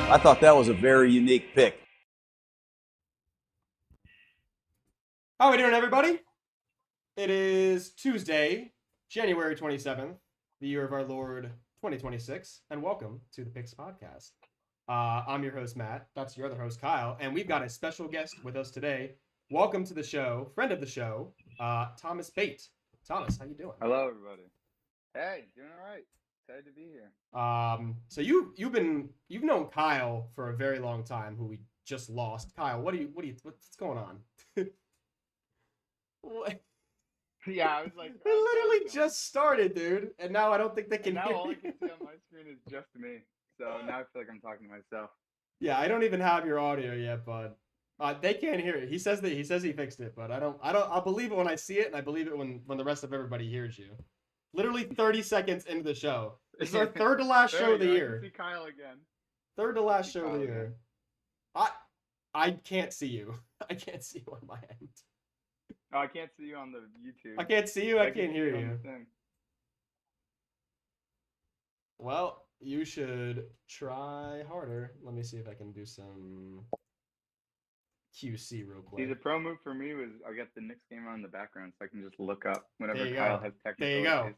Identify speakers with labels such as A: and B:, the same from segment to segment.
A: I thought that was a very unique pick.
B: How are we doing, everybody? It is Tuesday, January 27th, the year of our Lord 2026, and welcome to the Picks Podcast. I'm your host, Matt. That's your other host, Kyle, and we've got a special guest with us today. Welcome to the show, friend of the show, Thomas Bate. Thomas, how you doing?
C: Hello, everybody. Hey, doing all right. Excited to be here.
B: So you've known Kyle for a very long time, who we just lost. Kyle, what's going on? What?
C: Yeah, I was like,
B: We literally just started, dude, and now I don't think they can
C: now
B: hear
C: all I
B: you.
C: can see on my screen is just me. So now I feel like I'm talking to myself.
B: Yeah, I don't even have your audio yet, bud. They can't hear it. He says he fixed it, but I'll believe it when I see it, and I believe it when the rest of everybody hears you. Literally 30 seconds into the show. This is our third to last show of the year.
C: I can see Kyle again.
B: Third to last show of the year. I can't see you. I can't see you on my end.
C: Oh, I can't see you on the YouTube.
B: I can't see you. I can't hear
C: on
B: you.
C: the thing.
B: Well, you should try harder. Let me see if I can do some QC real quick.
C: See, the pro move for me was I got the Knicks game on in the background, so I can just look up whenever
B: There you
C: Kyle
B: go.
C: has technical
B: There you go.
C: issues.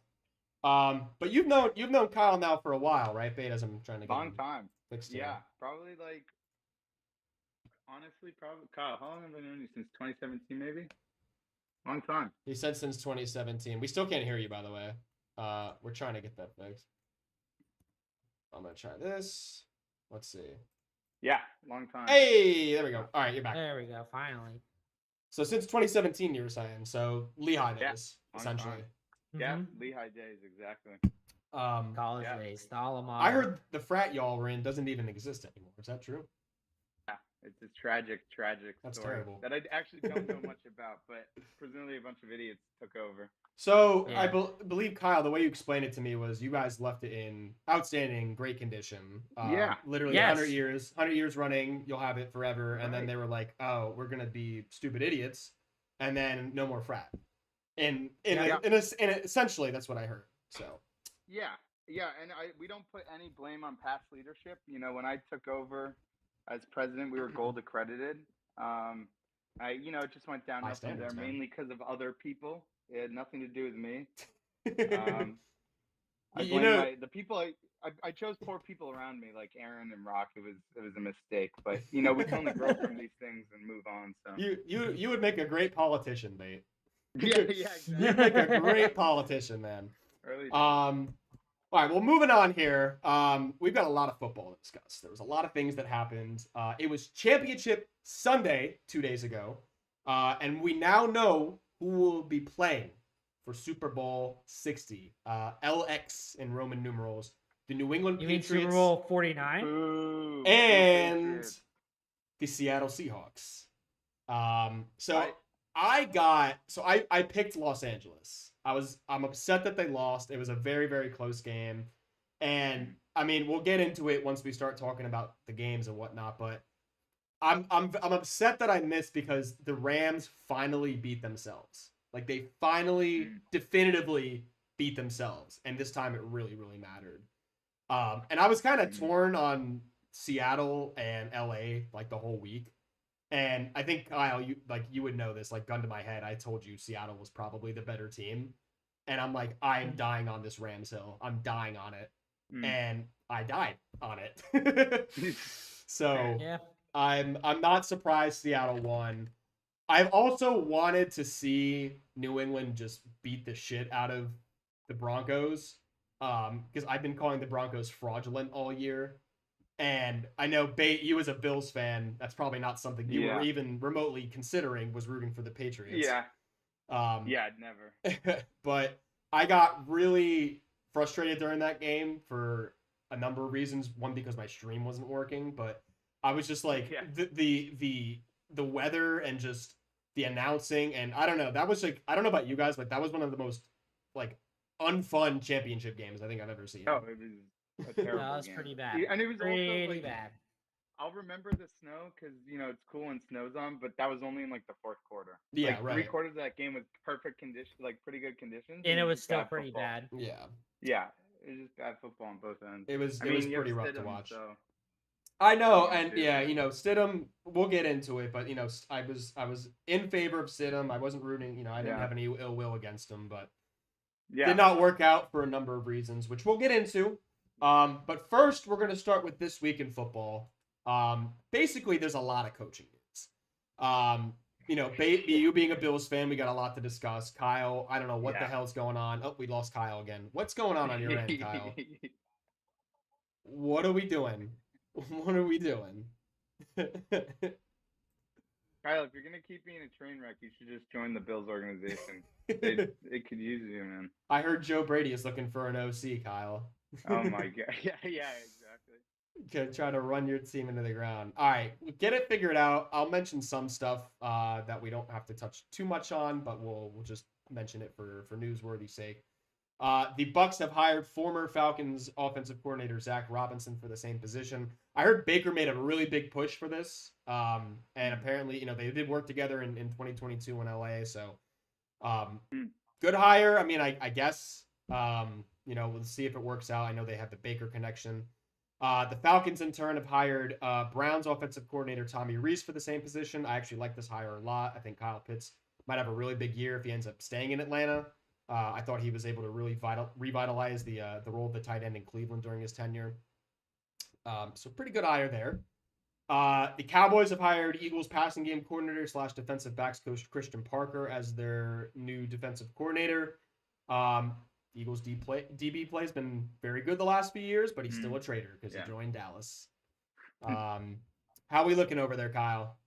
B: But you've known Kyle now for a while, right? Bate, as I'm trying to get
C: Long time.
B: fixed.
C: Yeah, probably like. Honestly, probably Kyle. How long have I known you? Since 2017, maybe. Long time.
B: He said since 2017. We still can't hear you, by the way. We're trying to get that fixed. I'm gonna try this. Let's see.
C: Yeah, long time.
B: Hey, there we go. All right, you're back.
D: There we go, finally.
B: So since 2017, you were saying. So Lehigh days, essentially.
C: Yeah,
D: Mhm.
C: Lehigh days, exactly.
D: College
C: yeah.
D: days, the alma mater.
B: I heard the frat y'all were in doesn't even exist anymore. Is that true?
C: Yeah, it's a tragic
B: That's
C: story
B: terrible.
C: that I actually don't know much about, but presumably a bunch of idiots took over.
B: So
D: Yeah.
B: I believe, Kyle, the way you explained it to me was you guys left it in outstanding, great condition.
C: Yeah.
B: Literally
D: Yes.
B: 100 years running, you'll have it forever. And then
C: Right.
B: they were like, oh, we're going to be stupid idiots. And then no more frat. And essentially, that's what I heard. So.
C: Yeah, and we don't put any blame on past leadership. You know, when I took over as president, we were gold accredited. It just went downhill from there, mainly because of other people. It had nothing to do with me. I blame the people. I chose poor people around me, like Aaron and Rock. It was a mistake, but we can only grow from these things and move on. So
B: you would make a great politician, Bate.
C: yeah, exactly.
B: You'd make a great politician, man.
C: Early
B: All right, well, moving on here. We've got a lot of football to discuss. There was a lot of things that happened. It was Championship Sunday 2 days ago, and we now know who will be playing for Super Bowl 60. LX in Roman numerals. The New England
D: You mean
B: Patriots
D: Super Bowl 49?
C: Boo.
B: and the Seattle Seahawks. I picked Los Angeles. I'm upset that they lost. It was a very, very close game. And I mean, we'll get into it once we start talking about the games and whatnot, but I'm upset that I missed because the Rams finally beat themselves. Like they finally definitively beat themselves, and this time it really, really mattered. And I was kind of torn on Seattle and LA like the whole week. And I think, Kyle, you would know this, like gun to my head, I told you Seattle was probably the better team. And I'm like, I'm dying on this Rams hill. I'm dying on it. And I died on it. So
D: Yeah.
B: I'm not surprised Seattle won. I've also wanted to see New England just beat the shit out of the Broncos. Because I've been calling the Broncos fraudulent all year. And I know, Bate, you as a Bills fan, that's probably not something you were even remotely considering, was rooting for the Patriots.
C: Yeah. Never.
B: But I got really frustrated during that game for a number of reasons. One, because my stream wasn't working, but I was just like the weather and just the announcing, and I don't know. That was like, I don't know about you guys, but that was one of the most like unfun championship games I think I've ever seen.
C: Oh, it was a terrible
D: That was
C: game.
D: pretty bad.
C: And it was
D: pretty
C: also like,
D: bad.
C: I'll remember the snow because it's cool when snow's on, but that was only in like the fourth quarter.
B: Yeah,
C: like,
B: right.
C: 3/4 of that game was perfect condition, like pretty good conditions.
D: And it was
C: just
D: still
C: bad
D: pretty
C: football.
D: bad.
B: Yeah.
C: Yeah, it was just bad football on both ends.
B: It was
C: I mean,
B: pretty rough to
C: Stidham,
B: watch.
C: So.
B: I know,
C: Me
B: and
C: too.
B: yeah, Stidham. We'll get into it, but I was in favor of Stidham. I wasn't rooting. I didn't have any ill will against him, but did not work out for a number of reasons, which we'll get into. But first, we're going to start with this week in football. Basically, there's a lot of coaching news. You being a Bills fan, we got a lot to discuss. Kyle, I don't know what the hell's going on. Oh, we lost Kyle again. What's going on your end, Kyle? What are we doing? What are we doing?
C: Kyle, if you're gonna keep being a train wreck, you should just join the Bills organization. It could use you, man.
B: I heard Joe Brady is looking for an OC, Kyle.
C: Oh my god. Yeah, exactly.
B: Try to run your team into the ground. All right, get it figured out. I'll mention some stuff that we don't have to touch too much on, but we'll just mention it for newsworthy sake. The Bucks have hired former Falcons offensive coordinator Zach Robinson for the same position. I heard Baker made a really big push for this, and apparently, they did work together in 2022 in LA. So, good hire. I mean, I guess, we'll see if it works out. I know they have the Baker connection. The Falcons, in turn, have hired Browns offensive coordinator Tommy Rees for the same position. I actually like this hire a lot. I think Kyle Pitts might have a really big year if he ends up staying in Atlanta. I thought he was able to really revitalize the role of the tight end in Cleveland during his tenure. So pretty good hire there. The Cowboys have hired Eagles passing game coordinator / defensive backs coach Christian Parker as their new defensive coordinator. Eagles DB play has been very good the last few years, but he's still a traitor because he joined Dallas. How are we looking over there, Kyle?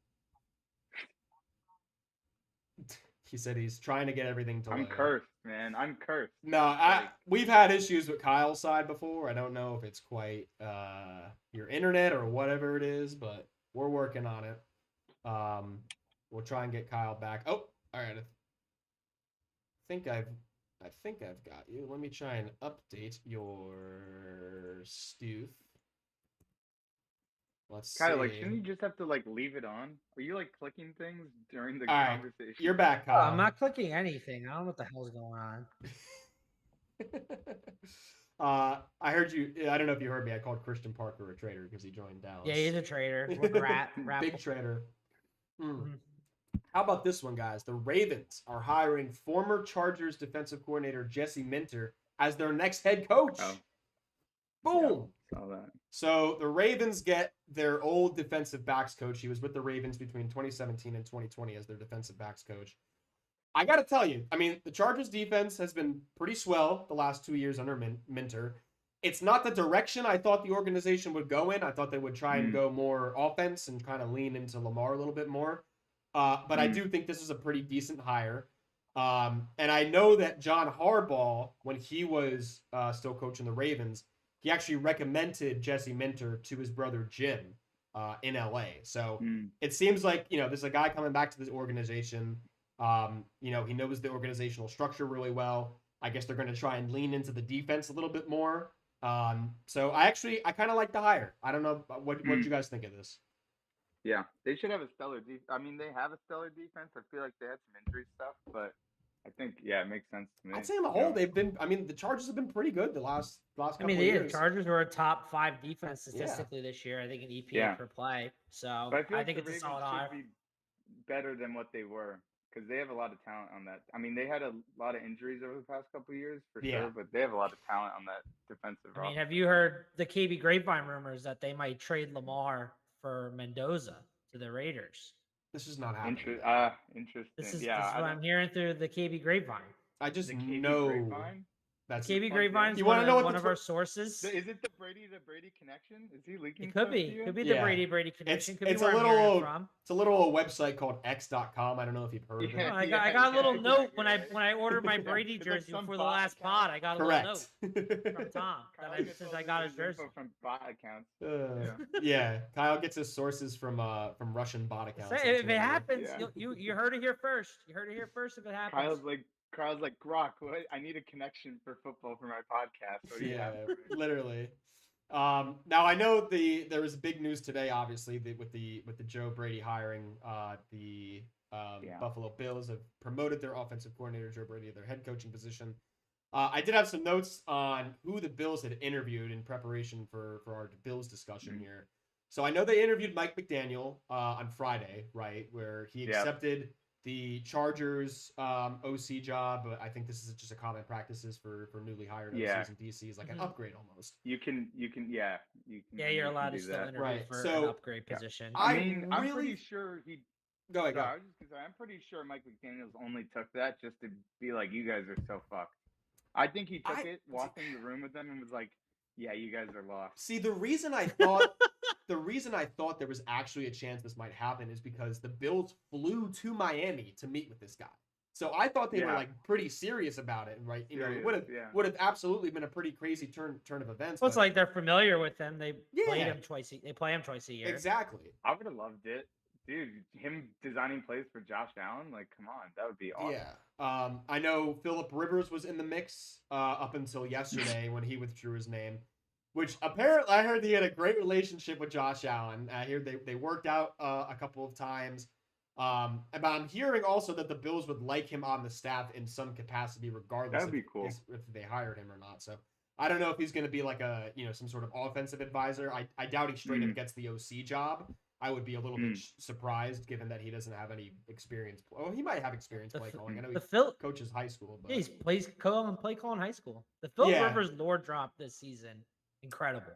B: He said he's trying to get everything to
C: I'm cursed, man. I'm cursed.
B: No, we've had issues with Kyle's side before. I don't know if it's quite your internet or whatever it is, but we're working on it. We'll try and get Kyle back. Oh, all right. I think I've got you. Let me try and update your Stooth. Let's
C: Kyle,
B: see.
C: shouldn't you just have to leave it on? Are you clicking things during the conversation?
B: Right. You're back, Kyle.
D: I'm not clicking anything. I don't know what the hell's going
B: on. I heard you. I don't know if you heard me. I called Christian Parker a traitor because he joined Dallas.
D: Yeah, he's a traitor.
B: Big traitor. Mm. How about this one, guys? The Ravens are hiring former Chargers defensive coordinator Jesse Minter as their next head coach.
C: Oh.
B: Boom.
C: Yeah, saw that.
B: So the Ravens get their old defensive backs coach. He was with the Ravens between 2017 and 2020 as their defensive backs coach. I got to tell you, I mean, the Chargers defense has been pretty swell the last 2 years under Minter. It's not the direction I thought the organization would go in. I thought they would try and go more offense and kind of lean into Lamar a little bit more. But I do think this is a pretty decent hire. And I know that John Harbaugh, when he was still coaching the Ravens, he actually recommended Jesse Minter to his brother Jim in LA. So it seems like, this is a guy coming back to this organization. He knows the organizational structure really well. I guess they're going to try and lean into the defense a little bit more. So I kind of like the hire. I don't know. What do you guys think of this?
C: Yeah, they should have a stellar defense. I mean, they have a stellar defense. I feel like they had some injury stuff, but I think, it makes sense to me.
B: I'd say on the whole, the Chargers have been pretty good the last couple of years.
D: The Chargers were a top 5 defense statistically this year, I think, in EPA per play. So I think it's a solid hire.
C: Should be better than what they were because they have a lot of talent on that. I mean, they had a lot of injuries over the past couple of years for sure, but they have a lot of talent on that defensive roster.
D: I mean, have you heard the KB Grapevine rumors that they might trade Lamar for Mendoza to the Raiders?
B: This is not happening.
C: Interesting.
D: This is what I'm hearing through the KB Grapevine.
B: I just
C: the KB
B: know
C: Grapevine?
B: that's
D: KB Grapevine's
B: you want to know what
D: one of our sources.
C: Is it the Brady connection? Is he leaking?
D: It could be. Could be the Brady connection. Could be
B: it's
D: where
B: a
D: I'm hearing
B: little.
D: it from.
B: It's a little website called X.com. I don't know if you've heard of it.
D: I got a little note when I ordered my Brady jersey before the last pod. I got a little note from Tom since I got his jersey
C: from bot accounts.
B: Kyle gets his sources from Russian bot accounts.
D: If it happens, you heard it here first. You heard it here first. If it happens,
C: Kyle's like, Grok, what? I need a connection for football for my podcast.
B: Literally. Now I know there was big news today, obviously, with the Joe Brady hiring. The Buffalo Bills have promoted their offensive coordinator Joe Brady to their head coaching position. I did have some notes on who the Bills had interviewed in preparation for our Bills discussion here. So I know they interviewed Mike McDaniel on Friday, right, where he accepted the Chargers OC job. But I think this is just a common practices for newly hired OCs and DCs, like an upgrade almost.
C: You can,
D: yeah, you're allowed to still interview for an upgrade position.
C: I'm pretty sure he.
B: Go ahead.
C: I was just gonna say, I'm pretty sure Mike McDaniel's only took that just to be like, you guys are so fucked. I think he took it, walked in the room with them, and was like, "Yeah, you guys are lost."
B: See, the reason I thought there was actually a chance this might happen is because the Bills flew to Miami to meet with this guy. So I thought they were like pretty serious about it, right? You know, it would have absolutely been a pretty crazy turn of events.
D: Well, it's like they're familiar with him. They played him twice. They play him twice a year.
B: Exactly.
C: I would have loved it. Dude, him designing plays for Josh Allen, like, come on, that would be awesome.
B: Yeah. I know Phillip Rivers was in the mix up until yesterday when he withdrew his name, which apparently I heard he had a great relationship with Josh Allen. I hear they worked out a couple of times. But I'm hearing also that the Bills would like him on the staff in some capacity, regardless
C: That'd be cool.
B: if they hired him or not. So I don't know if he's going to be like a some sort of offensive advisor. I doubt he straight up gets the OC job. I would be a little bit surprised, given that he doesn't have any experience. Oh, he might have experience play calling. I know he coaches high school, but
D: he plays play calling high school. The Phillip Rivers lore drop this season, incredible.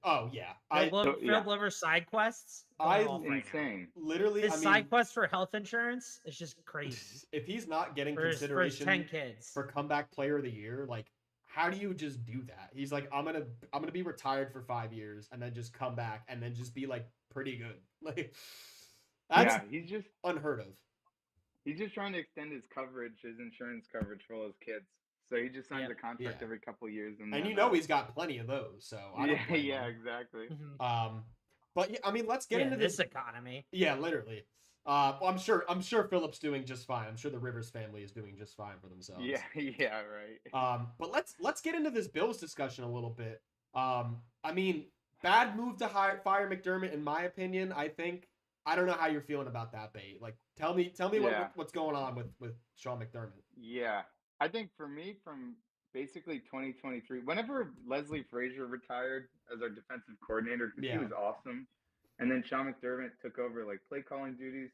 B: Oh yeah,
D: Phillip Rivers side quests.
C: Insane.
B: Literally,
D: his side quest for health insurance is just crazy.
B: If he's not getting consideration
D: for his 10 kids
B: for comeback player of the year, like, how do you just do that? He's like, I'm gonna be retired for 5 years and then just come back and then just be like pretty good. Like, that's
C: he's just
B: unheard of.
C: He's just trying to extend his insurance coverage for all his kids. So he just signs a contract every couple of years, and
B: he's got plenty of those. So I don't blame him.
C: Exactly.
B: But I mean, let's get into
D: this economy.
B: Yeah, literally. Well, I'm sure Phillip's doing just fine. I'm sure the Rivers family is doing just fine for themselves.
C: Yeah, right.
B: But let's get into this Bills discussion a little bit. I mean, bad move to fire McDermott, in my opinion. I don't know how you're feeling about that, Bate. Like, tell me what's going on with Sean McDermott.
C: Yeah, I think for me, from basically 2023, whenever Leslie Frazier retired as our defensive coordinator, because he was awesome, and then Sean McDermott took over like play calling duties.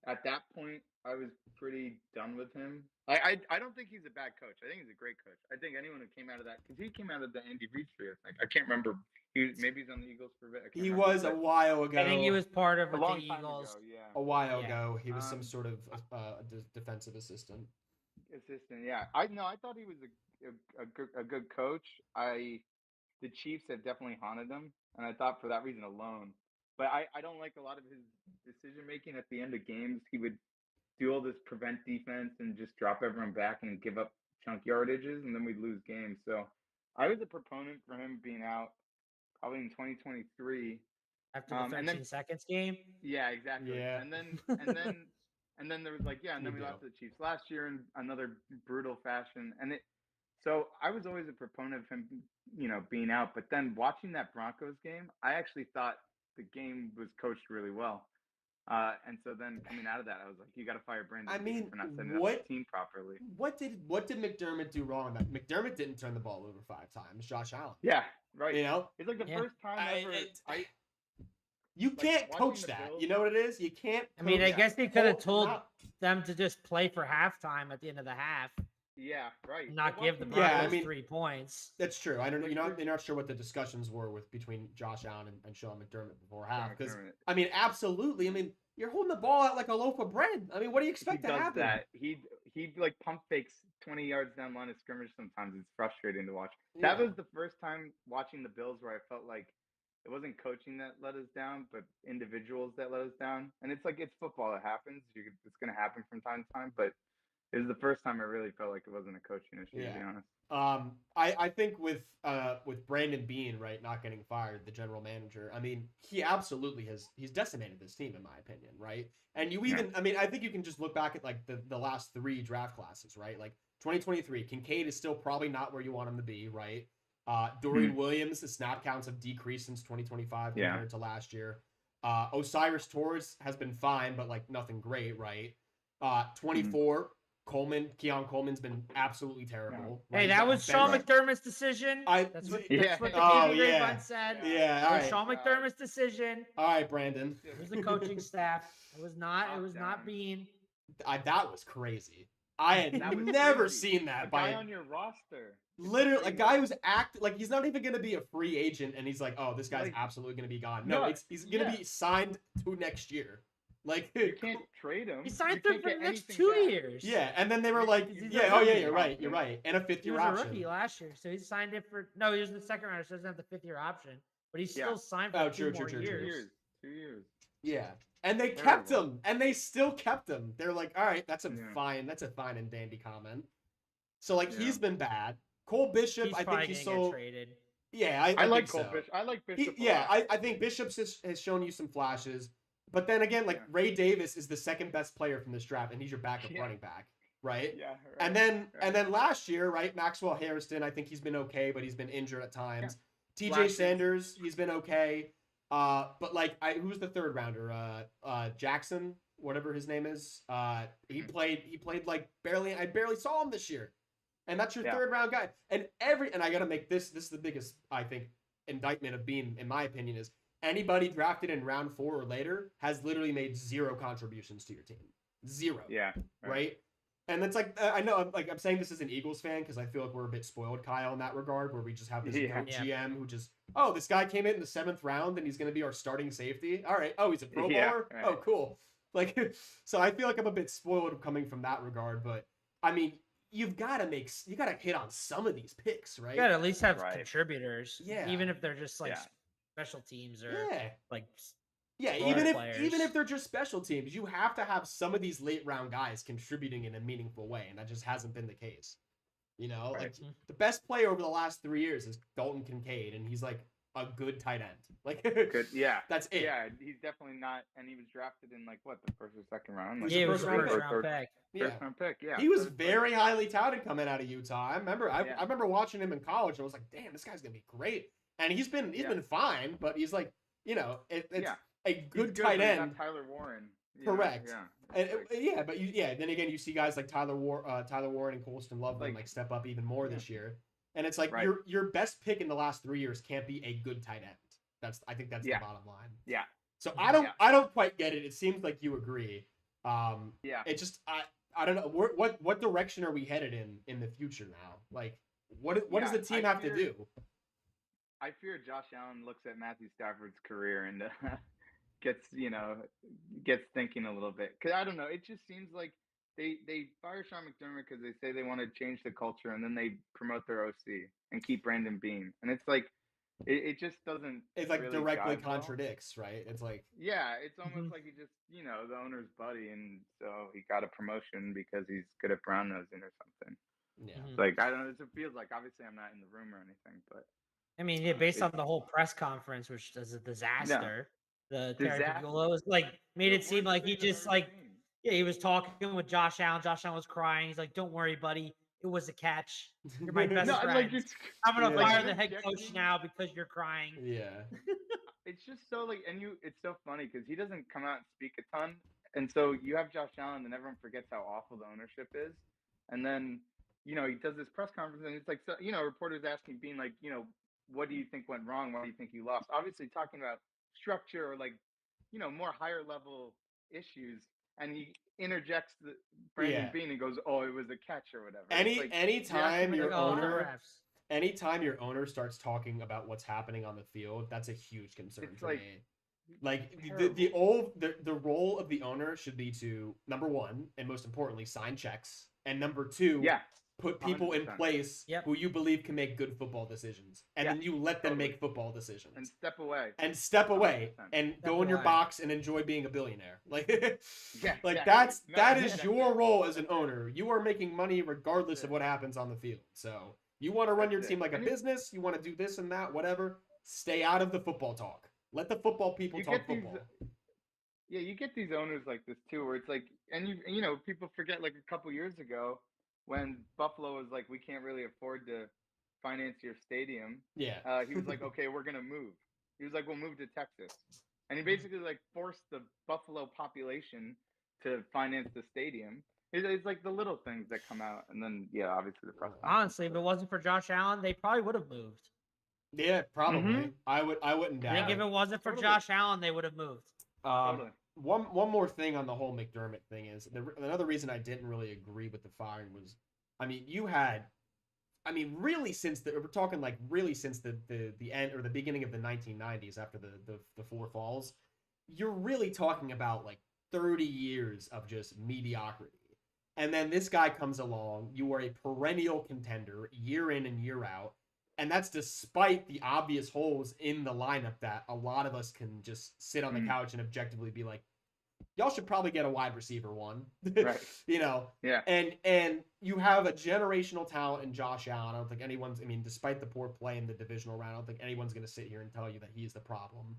C: At that point, I was pretty done with him. I don't think he's a bad coach. I think he's a great coach. I think anyone who came out of that, because he came out of the Andy Reid tree, I can't remember. Maybe he's on the Eagles for a bit.
B: He was a while ago.
D: I think he was part of
C: a long
D: the
C: time
D: Eagles.
C: ago, yeah.
B: A while ago, he was some sort of defensive assistant.
C: Yeah. I thought he was a good coach. The Chiefs have definitely haunted him, and I thought for that reason alone. But I don't like a lot of his decision making at the end of games. He would do all this prevent defense and just drop everyone back and give up chunk yardages, and then we'd lose games. So I was a proponent for him being out probably in 2023
D: after the 13 seconds game.
C: Yeah, exactly. Yeah. And then there was then we lost to the Chiefs last year in another brutal fashion. So I was always a proponent of him, being out. But then watching that Broncos game, I actually thought the game was coached really well. And so then coming out of that, I was like, you got to fire Brandon.
B: I mean,
C: for not setting up the team properly.
B: What did McDermott do wrong? McDermott didn't turn the ball over 5 times. Josh Allen.
C: Yeah, right.
B: It's
C: like the first time ever.
B: You can't coach that. You know what it is? You can't.
D: I mean, I guess he could have told them to just play for halftime at the end of the half.
C: Yeah, right.
D: Not give the Broncos 3 points.
B: That's true. I don't know. You're not sure what the discussions were between Josh Allen and Sean McDermott before half. Because I mean, absolutely. I mean, you're holding the ball out like a loaf of bread. I mean, what do you expect to happen?
C: That. He like pump fakes 20 yards down line of scrimmage. Sometimes it's frustrating to watch. That was the first time watching the Bills where I felt like it wasn't coaching that let us down, but individuals that let us down. And it's football. It happens. It's going to happen from time to time, but it was the first time I really felt like it wasn't a coaching issue, to be honest.
B: I think with Brandon Beane, right, not getting fired, the general manager, I mean, he absolutely he's decimated this team, in my opinion, right? And I mean, I think you can just look back at like the last 3 draft classes, right? Like 2023, Kincaid is still probably not where you want him to be, right? Dorian Williams, the snap counts have decreased since 2025 compared to last year. Osiris Torres has been fine, but like nothing great, right? 24, Keon Coleman's been absolutely terrible.
D: Hey,
B: Right?
D: that was Sean McDermott's decision. That's what the TV grapevine said.
B: Yeah,
D: all right. Sean McDermott's decision.
B: All right, Brandon.
D: It was the coaching staff. It was not Bean.
B: That was crazy. I had never seen that
C: by on your roster.
B: Literally, a guy who's like he's not even going to be a free agent, and he's like, oh, this guy's absolutely going to be gone. No, he's going to be signed to next year. Like
C: you can't trade him.
D: He signed for the next 2 years.
B: Yeah, and then they were like, you're right, and a 5th-year option.
D: He was a rookie last year, so he signed it for. No, he was in the second round, so he doesn't have the 5th-year option, but he's still signed for 2 more years.
C: 2 years.
B: Yeah, and they kept him, and they still kept him. They're like, all right, that's a fine and dandy comment. So like he's been bad. Cole Bishop, I think he's so
D: traded.
B: Yeah, I
C: like Cole Bishop. I like Bishop.
B: I think Bishop has shown you some flashes. But then again, like Ray Davis is the second best player from this draft, and he's your backup running back, right?
C: Yeah.
B: Right. And then last year, right, Maxwell Harrison, I think he's been okay, but he's been injured at times. TJ Sanders, he's been okay. But like, who's the third rounder? Jackson, whatever his name is. He played like barely. I barely saw him this year, and that's your third round guy. And I gotta make this is the biggest I think indictment of Bean, in my opinion, is. Anybody drafted in round 4 or later has literally made 0 contributions to your team. 0.
C: Yeah.
B: Right? And it's like, I know, like I'm saying this as an Eagles fan because I feel like we're a bit spoiled, Kyle, in that regard, where we just have this GM who just, this guy came in the 7th round and he's going to be our starting safety. All right. Oh, he's a Pro Bowler? Right. Oh, cool. Like, so I feel like I'm a bit spoiled coming from that regard, but I mean, you got to hit on some of these picks, right?
D: You got to at least have contributors.
B: Yeah.
D: Even if they're just like special teams or
B: even if they're just special teams, you have to have some of these late round guys contributing in a meaningful way, and that just hasn't been the case. You know, like the best player over the last 3 years is Dalton Kincaid, and he's like a good tight end. Like
C: good,
B: that's it.
C: Yeah, he's definitely not, and he was drafted in like what, the 1st or 2nd round. Like,
D: it was first round pick.
C: First round pick. Yeah,
B: he was very highly touted coming out of Utah. I remember watching him in college, and I was like, damn, this guy's gonna be great. And he's been fine, but he's like, you know, it's a good tight end.
C: Not Tyler Warren.
B: Correct. And then again, you see guys like Tyler Warren and Colston Loveland like step up even more this year. And it's like your best pick in the last 3 years can't be a good tight end. I think that's the bottom line.
C: Yeah.
B: So I don't quite get it. It seems like you agree. It just I don't know what direction are we headed in the future now? Like what does the team have to do?
C: I fear Josh Allen looks at Matthew Stafford's career and gets thinking a little bit. Because I don't know, it just seems like they fire Sean McDermott because they say they want to change the culture, and then they promote their OC and keep Brandon Beane. And it's like it just doesn't.
B: It's like really directly contradicts, right? It's like
C: it's almost like he just the owner's buddy, and so he got a promotion because he's good at brown nosing or something.
B: Yeah,
C: like I don't know. It feels like, obviously I'm not in the room or anything, but.
D: I mean, based on the whole press conference, which was a disaster, the Terry Pagula made it seem like he just he was talking with Josh Allen. Josh Allen was crying. He's like, "Don't worry, buddy. It was a catch. You're my best friend. I'm gonna fire the head coach now because you're crying."
B: Yeah.
C: It's just so it's so funny because he doesn't come out and speak a ton, and so you have Josh Allen, and everyone forgets how awful the ownership is, and then he does this press conference, and it's like, so, reporters asking, being like, what do you think went wrong? Why do you think you lost? Obviously talking about structure or more higher level issues. And he interjects the Brandon Beane and goes, "Oh, it was a catch or whatever."
B: Anytime your owner starts talking about what's happening on the field, that's a huge concern for me. Like the role of the owner should be to, number one, and most importantly, sign checks, and number two, put people 100%. In place who you believe can make good football decisions, and then you let them make football decisions
C: and step away
B: 100%. And go in your box and enjoy being a billionaire. That is your role as an owner. You are making money regardless of what happens on the field. So you want to run your team like a business, you want to do this and that, whatever. Stay out of the football talk. Let the football people talk football.
C: You get these owners like this too, where it's like, and people forget, like a couple years ago, when Buffalo was like, we can't really afford to finance your stadium. He was like, okay, we're going to move. He was like, we'll move to Texas. And he basically forced the Buffalo population to finance the stadium. It's like the little things that come out, and then obviously the press conference.
D: Honestly, if it wasn't for Josh Allen, they probably would have moved.
B: Yeah, probably. I wouldn't doubt.
D: I think if it wasn't for Josh Allen, they would have moved.
C: Totally.
B: One more thing on the whole McDermott thing is another reason I didn't really agree with the firing was, I mean, really since we're talking like really since the end or the beginning of the 1990s after the four falls, you're really talking about like 30 years of just mediocrity. And then this guy comes along, you are a perennial contender year in and year out. And that's despite the obvious holes in the lineup that a lot of us can just sit on the couch and objectively be like, y'all should probably get a wide receiver one.
C: Right.
B: You know?
C: Yeah.
B: And you have a generational talent in Josh Allen. I don't think despite the poor play in the divisional round, I don't think anyone's going to sit here and tell you that he's the problem.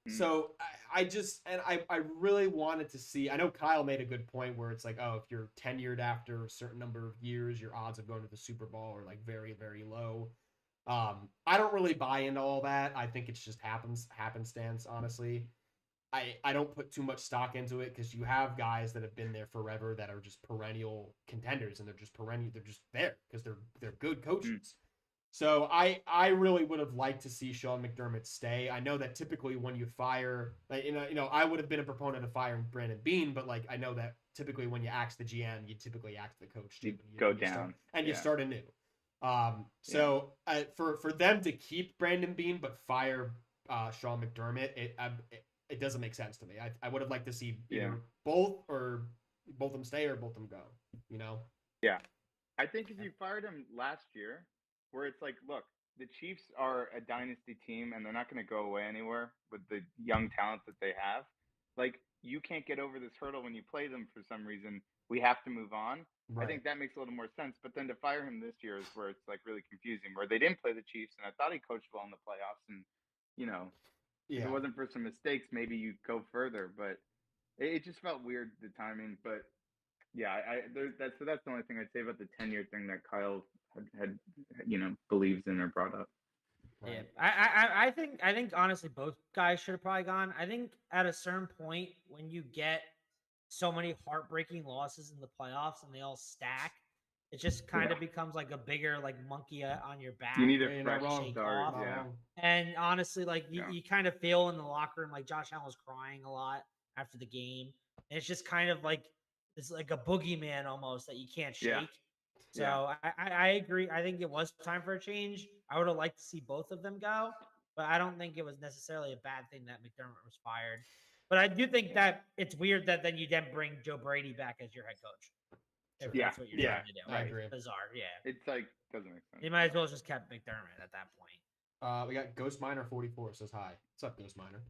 B: So I really wanted to see, I know Kyle made a good point where it's like, oh, if you're tenured after a certain number of years, your odds of going to the Super Bowl are like very, very low. I don't really buy into all that. I think it's just happenstance, honestly. I don't put too much stock into it because you have guys that have been there forever that are just perennial contenders, and they're just there because they're good coaches. So I really would have liked to see Sean McDermott stay. I know that typically when you fire, like, I would have been a proponent of firing Brandon Beane, but like I know that typically when you axe the GM, you typically axe the coach too. You start anew. So for them to keep Brandon Beane but fire Sean McDermott, it doesn't make sense to me. I would have liked to see either both of them stay or both of them go.
C: Yeah, I think if you fired him last year, where it's like, look, the Chiefs are a dynasty team and they're not going to go away anywhere with the young talent that they have. Like, you can't get over this hurdle when you play them for some reason. We have to move on. Right. I think that makes a little more sense. But then to fire him this year is where it's like really confusing, where they didn't play the Chiefs and I thought he coached well in the playoffs. And, if it wasn't for some mistakes, maybe you go further. But it just felt weird, the timing. But yeah, that's the only thing I'd say about the 10-year thing that Kyle had believes in or brought up.
D: Right. Yeah, I think honestly both guys should have probably gone. I think at a certain point when you get so many heartbreaking losses in the playoffs and they all stack, it just kind of becomes like a bigger like monkey on your back.
C: You need a fresh start. Yeah.
D: And honestly, like you kind of feel in the locker room like Josh Allen was crying a lot after the game. And it's just kind of like it's like a boogeyman almost that you can't shake. Yeah. So I agree. I think it was time for a change. I would have liked to see both of them go, but I don't think it was necessarily a bad thing that McDermott was fired. But I do think that it's weird that then you bring Joe Brady back as your head coach. If that's what you're trying to do.
B: I agree.
D: Bizarre, yeah.
C: It's like, doesn't make sense.
D: You might as well just kept McDermott at that point.
B: We got Ghost Miner 44 says hi. What's up, Ghost Miner?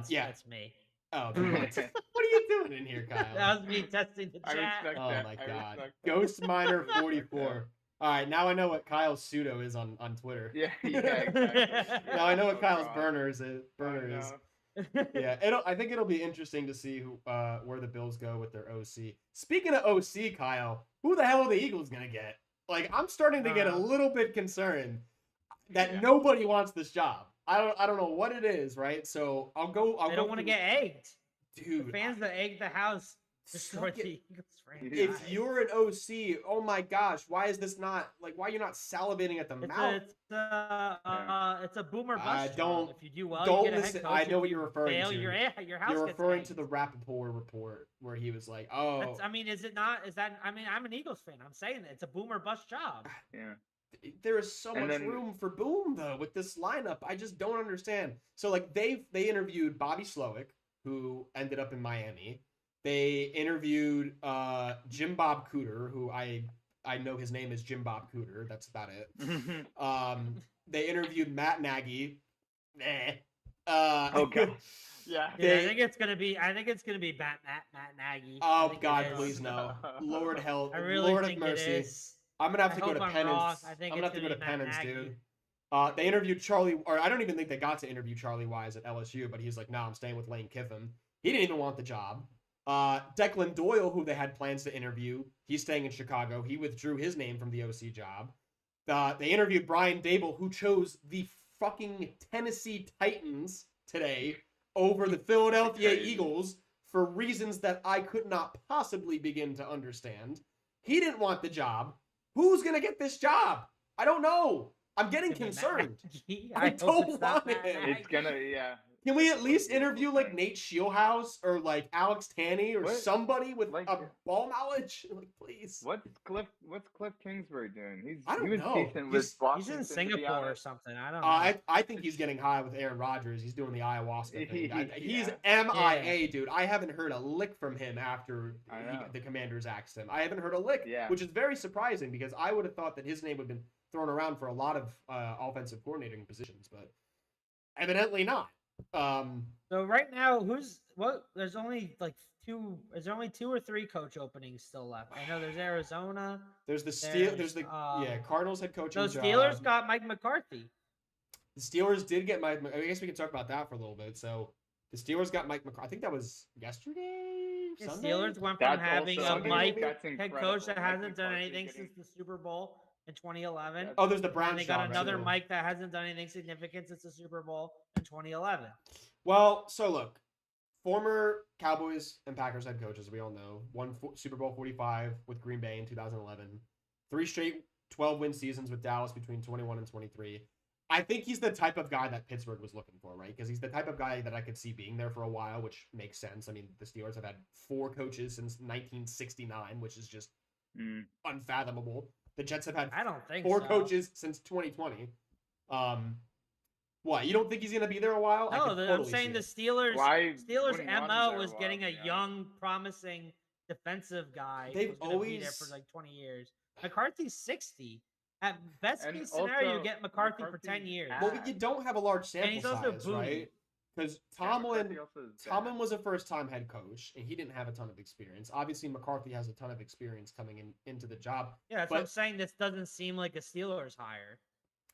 D: That's me.
B: Oh, what are you doing in here, Kyle?
D: That was me testing the chat.
B: Oh my god. Ghost Miner 44. All right, now I know what Kyle's pseudo is on Twitter.
C: Yeah, exactly.
B: Now I know what Kyle's burner is. Yeah, I think it'll be interesting to see where the Bills go with their OC. Speaking of OC, Kyle, who the hell are the Eagles gonna get? Like, I'm starting to get a little bit concerned that nobody wants this job. I don't know what it is, right? So I'll go.
D: They don't want to get egged,
B: dude.
D: The fans that egg the house destroy the Eagles franchise.
B: If you're an OC, oh my gosh, why is this not like? Why are you not salivating at the mouth?
D: It's a boomer bust.
B: Don't.
D: If you do well,
B: don't
D: you get
B: listen.
D: A head coach.
B: I know what you're referring to.
D: Your house.
B: You're referring to the Rappaport report where he was like, "Oh."
D: Is it not? Is that? I mean, I'm an Eagles fan. I'm saying that it's a boomer bust job.
C: Yeah.
B: There is so much room for boom though with this lineup. I just don't understand. So like they interviewed Bobby Slowick, who ended up in Miami. They interviewed Jim Bob Cooter, who I know his name is Jim Bob Cooter. That's about it. They interviewed Matt Nagy.
C: Oh god.
D: Yeah, I think it's gonna be Matt Nagy.
B: Oh god, please no. Lord help.
D: I really
B: Lord
D: think
B: have mercy.
D: it is.
B: I'm gonna have to go to penance. I'm gonna have to go to penance, dude. They interviewed Charlie, or I don't even think they got to interview Charlie Wise at LSU, but he's like, "No, I'm staying with Lane Kiffin." He didn't even want the job. Declan Doyle, who they had plans to interview, he's staying in Chicago. He withdrew his name from the OC job. They interviewed Brian Dable, who chose the fucking Tennessee Titans today over the Philadelphia Eagles for reasons that I could not possibly begin to understand. He didn't want the job. Who's going to get this job? I don't know. I'm getting concerned. I don't want it.
C: It's gonna, yeah.
B: Can we at least interview like Nate Shieldhouse or like Alex Tanney or somebody with like, a ball knowledge? Like, please.
C: What's Cliff Kingsbury doing? He was
B: know.
C: decent with Washington.
D: He's in Singapore or something. I don't know.
B: I think he's getting high with Aaron Rodgers. He's doing the ayahuasca thing. He's MIA, dude. I haven't heard a lick from him after the Commanders axed him. I haven't heard a lick, which is very surprising because I would have thought that his name would have been thrown around for a lot of offensive coordinating positions, but evidently not.
D: So right now, there's only like two. Is there only 2 or 3 coach openings still left? I know there's Arizona.
B: There's the Cardinals head coach.
D: The Steelers got Mike McCarthy.
B: The Steelers did get Mike. I guess we can talk about that for a little bit. So the Steelers got Mike McCarthy. I think that was yesterday.
D: The Steelers went from having a Mike head coach that hasn't done anything since the Super Bowl in 2011.
B: Oh, there's the Browns.
D: And they got another Mike that hasn't done anything significant since the Super Bowl in 2011.
B: Well, so look, former Cowboys and Packers head coaches, we all know, won Super Bowl 45 with Green Bay in 2011, 3 straight 12-win seasons with Dallas between 21 and 23. I think he's the type of guy that Pittsburgh was looking for, right? Because he's the type of guy that I could see being there for a while, which makes sense. I mean, the Steelers have had 4 coaches since 1969, which is just unfathomable. The Jets have had 4 coaches since 2020. What? You don't think he's going to be there a while?
D: No, I'm saying the Steelers' MO was getting a young, promising defensive guy.
B: They've always
D: be there for like 20 years. McCarthy's 60. At best case scenario, you get McCarthy for 10 years.
B: Well, you don't have a large sample size, right? Because Tomlin was a first-time head coach, and he didn't have a ton of experience. Obviously, McCarthy has a ton of experience coming into the job.
D: Yeah, that's what I'm saying. This doesn't seem like a Steelers hire.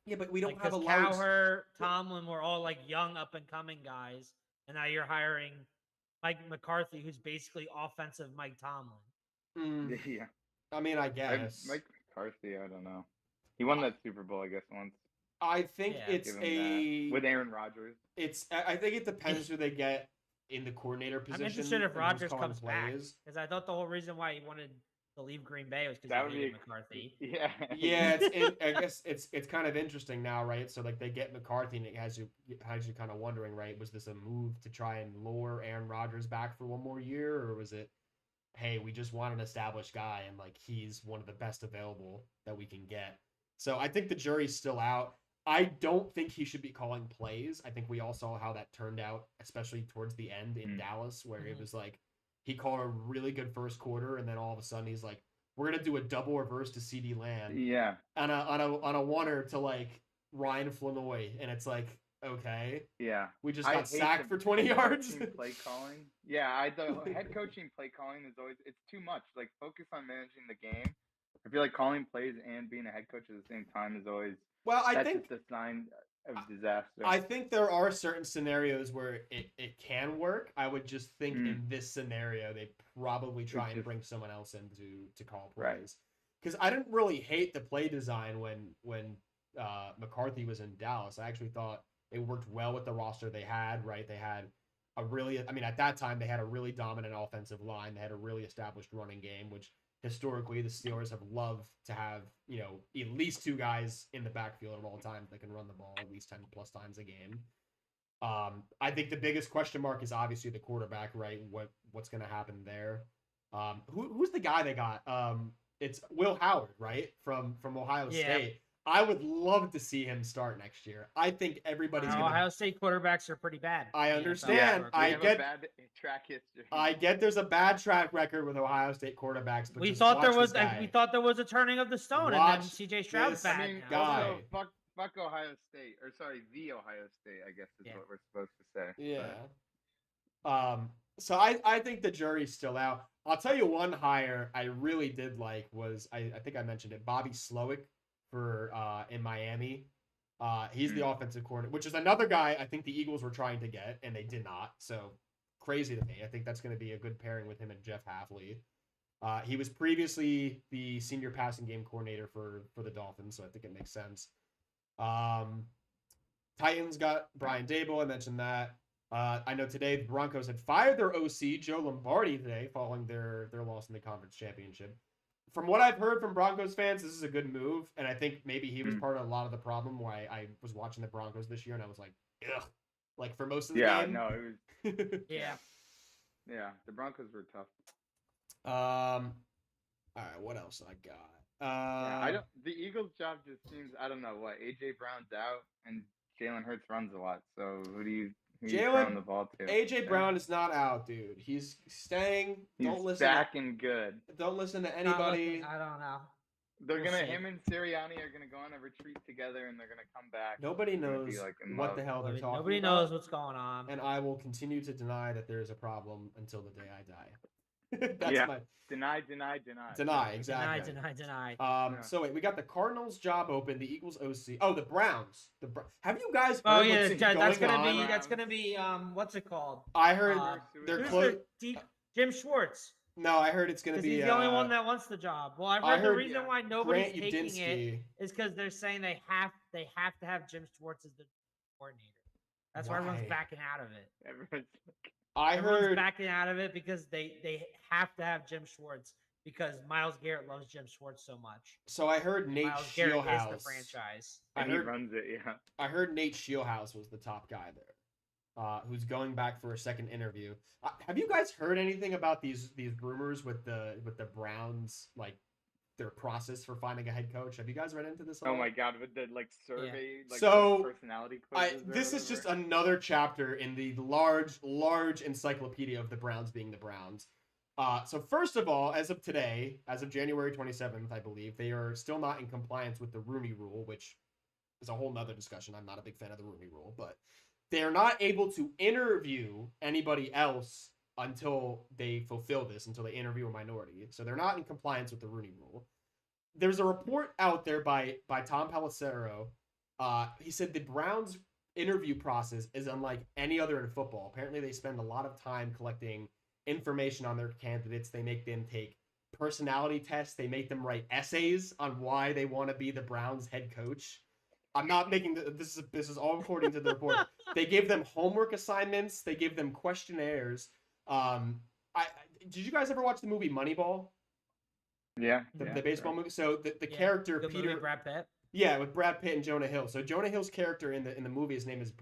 B: Yeah, but we don't have a
D: large... Cowher, Tomlin were all like young, up-and-coming guys, and now you're hiring Mike McCarthy, who's basically offensive Mike Tomlin.
C: Yeah.
B: I mean, I guess.
C: Mike McCarthy, I don't know. He won that Super Bowl, I guess, once.
B: I think it's
C: with Aaron Rodgers.
B: I think it depends who they get in the coordinator position.
D: I'm interested if Rodgers comes back, because I thought the whole reason why he wanted to leave Green Bay was because he hated McCarthy.
C: Yeah.
B: Yeah, I guess it's kind of interesting now, right? So like they get McCarthy, and it has you kind of wondering, right? Was this a move to try and lure Aaron Rodgers back for one more year, or was it, hey, we just want an established guy, and like he's one of the best available that we can get? So I think the jury's still out. I don't think he should be calling plays. I think we all saw how that turned out, especially towards the end in Dallas, where it was like he called a really good first quarter, and then all of a sudden he's like, "We're gonna do a double reverse to CeeDee Lamb, on a oneer to like Ryan Flanoy," and it's like, okay, we just got sacked for 20 yards.
C: Play calling, the head coaching play calling is always too much. Like focus on managing the game. I feel like calling plays and being a head coach at the same time is always that's just a sign of disaster.
B: I think there are certain scenarios where it can work. I would just think in this scenario they probably try and bring someone else in to call plays. Because I didn't really hate the play design when McCarthy was in Dallas. I actually thought it worked well with the roster they had. Right, they had at that time they had a really dominant offensive line. They had a really established running game, which historically the Steelers have loved to have, at least 2 guys in the backfield at all times that can run the ball at least 10 plus times a game. I think the biggest question mark is obviously the quarterback, right? What's going to happen there? Who's the guy they got? It's Will Howard, right? From Ohio State. I would love to see him start next year. I think everybody's going to...
D: Ohio State quarterbers are pretty bad.
B: I understand. I get
C: bad track history.
B: I get there's a bad track record with Ohio State quarterbacks, but
D: we thought there was a turning of the stone, and then CJ Stroud's bad.
C: Also, fuck Ohio State, or sorry, the Ohio State, I guess is what we're supposed to say.
B: Yeah. But. So I think the jury's still out. I'll tell you one hire I really did like was I think I mentioned it, Bobby Slowick for in Miami. He's the offensive coordinator, which is another guy I think the Eagles were trying to get, and they did not. So crazy to me. I think that's going to be a good pairing with him and Jeff Hafley. He was previously the senior passing game coordinator for the Dolphins, so I think it makes sense. Titans got Brian Dable. I mentioned that. I know today the Broncos had fired their OC, Joe Lombardi, today, following their loss in the conference championship. From what I've heard from Broncos fans, this is a good move, and I think maybe he was part of a lot of the problem why I was watching the Broncos this year, and I was like, ugh. Like, for most of the game.
C: No, it was...
D: Yeah.
C: Yeah, the Broncos were tough.
B: All right, what else I got?
C: The Eagles' job just seems, I don't know what, AJ Brown's out, and Jalen Hurts runs a lot, so who you throwing the ball to?
B: AJ Brown is not out, dude. He's staying.
C: He's back and good.
B: Don't listen to anybody.
D: I don't know.
C: Him and Sirianni are gonna go on a retreat together, and they're gonna come back.
B: Nobody knows what the hell they're talking about.
D: Nobody knows what's going on.
B: And I will continue to deny that there is a problem until the day I die. That's my
C: deny,
B: exactly.
D: Deny.
B: So wait, we got the Cardinals job open, the Eagles OC. Oh, the Browns. Have you guys heard
D: Oh yeah,
B: what's
D: that's gonna be what's it called?
B: I heard they're close.
D: Jim Schwartz.
B: No, I heard it's gonna be
D: he's the only one that wants the job. Well, I heard the reason why nobody's
B: Grant
D: taking
B: Udinski.
D: it is because they're saying they have to have Jim Schwartz as the coordinator. That's why everyone's backing out of it. Everyone's backing out of it because they have to have Jim Schwartz because Myles Garrett loves Jim Schwartz so much.
B: So I heard Nate
D: Myles Garrett
B: Scheelhaus.
D: is the franchise.
C: He runs it, yeah.
B: I heard Nate Scheelhaus was the top guy there, who's going back for a second interview. Have you guys heard anything about these rumors with the Browns, like their process for finding a head coach? Have you guys read into this?
C: Oh my god, with the survey, personality quizzes.
B: This is just another chapter in the large encyclopedia of the Browns being the Browns. So first of all, as of today, as of January 27th, I believe, they are still not in compliance with the Rooney Rule, which is a whole nother discussion. I'm not a big fan of the Rooney Rule, but they are not able to interview anybody else until they fulfill this, until they interview a minority. So they're not in compliance with the Rooney Rule. There's a report out there by Tom Pelissero. He said the Browns' interview process is unlike any other in football. Apparently, they spend a lot of time collecting information on their candidates. They make them take personality tests. They make them write essays on why they want to be the Browns head coach. I'm not making this is all according to the report. They give them homework assignments. They give them questionnaires. Did you guys ever watch the movie Moneyball?
C: Yeah.
B: The baseball movie. So the character Peter
D: movie, Brad Pitt.
B: Yeah, with Brad Pitt and Jonah Hill. So Jonah Hill's character in the movie, his name is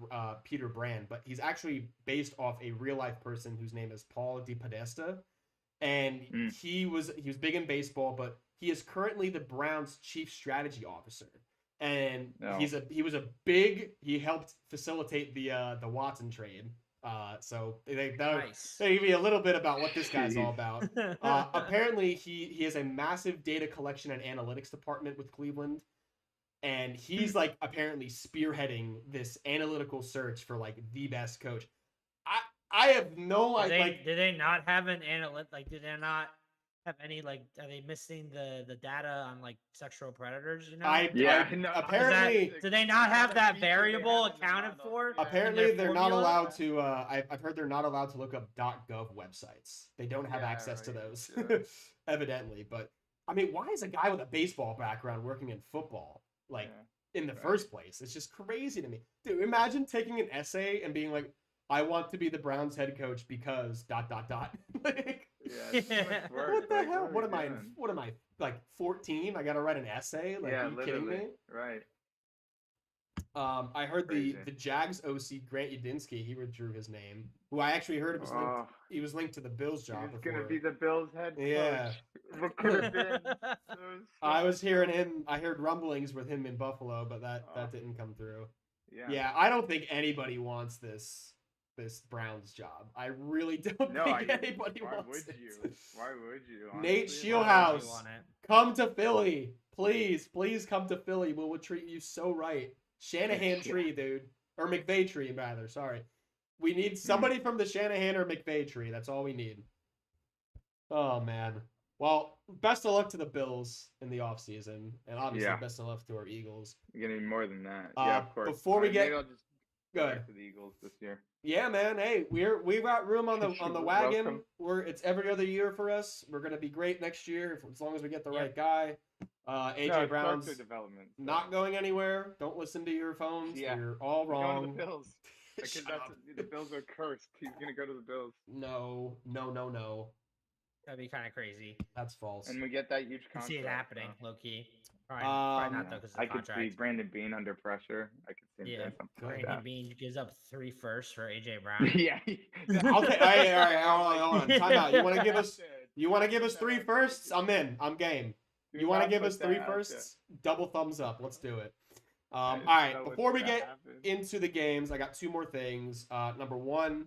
B: Peter Brand, but he's actually based off a real life person whose name is Paul DePodesta, and he was big in baseball, but he is currently the Browns' chief strategy officer. And he helped facilitate the Watson trade. So they give you a little bit about what this guy's all about. Apparently he has a massive data collection and analytics department with Cleveland. And he's apparently spearheading this analytical search for the best coach. I have no idea.
D: Did they not have an analytic? Did they not have any are they missing the data on sexual predators?
B: Apparently,
D: do they not have that variable accounted for?
B: Apparently, they're not allowed to. I've heard they're not allowed to look up .gov websites. They don't have access to those, evidently. But I mean, why is a guy with a baseball background working in football? In the first place, it's just crazy to me. Dude, imagine taking an essay and being like, I want to be the Browns head coach because ...
C: Work.
B: What the hell? What am I 14? I gotta write an essay? Are you kidding me?
C: Right.
B: I heard the Jags OC Grant Udinski, he withdrew his name. Who I actually heard he was linked to the Bills job.
C: He's gonna be the Bills head coach.
B: Yeah.
C: What could have been?
B: I was hearing him. I heard rumblings with him in Buffalo, but that didn't come through. Yeah, I don't think anybody wants this Browns job. I really don't think anybody wants it.
C: Why would you? Honestly?
B: Nate Scheelhaus, come to Philly. Please come to Philly. We'll treat you so right. Shanahan tree, dude. Or McVay tree, rather. Sorry. We need somebody from the Shanahan or McVay tree. That's all we need. Oh, man. Well, best of luck to the Bills in the offseason. And obviously, best of luck to our Eagles.
C: You're going to need more than that. Yeah, of course.
B: Before we get...
C: Maybe I'll just go back to the Eagles this year.
B: Yeah, man. Hey, we've got room on the wagon. It's every other year for us. We're gonna be great next year as long as we get the right guy. AJ Brown's not going anywhere. Don't listen to your phones. You're all wrong.
C: Going to the Bills. Because the Bills are cursed. He's gonna go to the Bills.
B: No.
D: That'd be kind of crazy.
B: That's false.
C: And we get that huge
D: I
C: contract.
D: see it happening, low key. Probably not though, because
C: I could see Brandon Bean under pressure. I could see him doing something like that.
D: Brandon Bean gives up 3 firsts for AJ Brown.
C: Yeah.
B: Okay. All right. Hold on. Time out. You want to give us? You want to give us 3 firsts? I'm in. I'm game. You want to give us 3 firsts? Double thumbs up. Let's do it. All right. Before we get into the games, I got 2 more things. Number 1,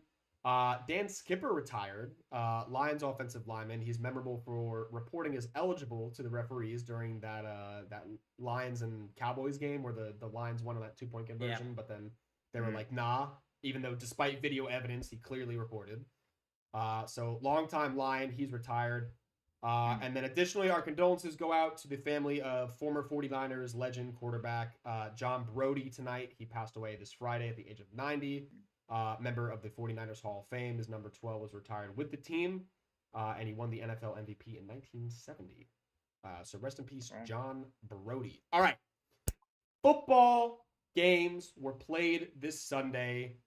B: Dan Skipper retired. Lions offensive lineman. He's memorable for reporting as eligible to the referees during that Lions and Cowboys game where the Lions won on that 2-point conversion, but then they were like, nah, even though despite video evidence, he clearly reported. So longtime Lion, he's retired. And then additionally, our condolences go out to the family of former 49ers legend quarterback John Brodie tonight. He passed away this Friday at the age of 90. Member of the 49ers Hall of Fame. His number 12 was retired with the team, and he won the NFL MVP in 1970. So rest in peace, John Brodie. All right. Football games were played this Sunday.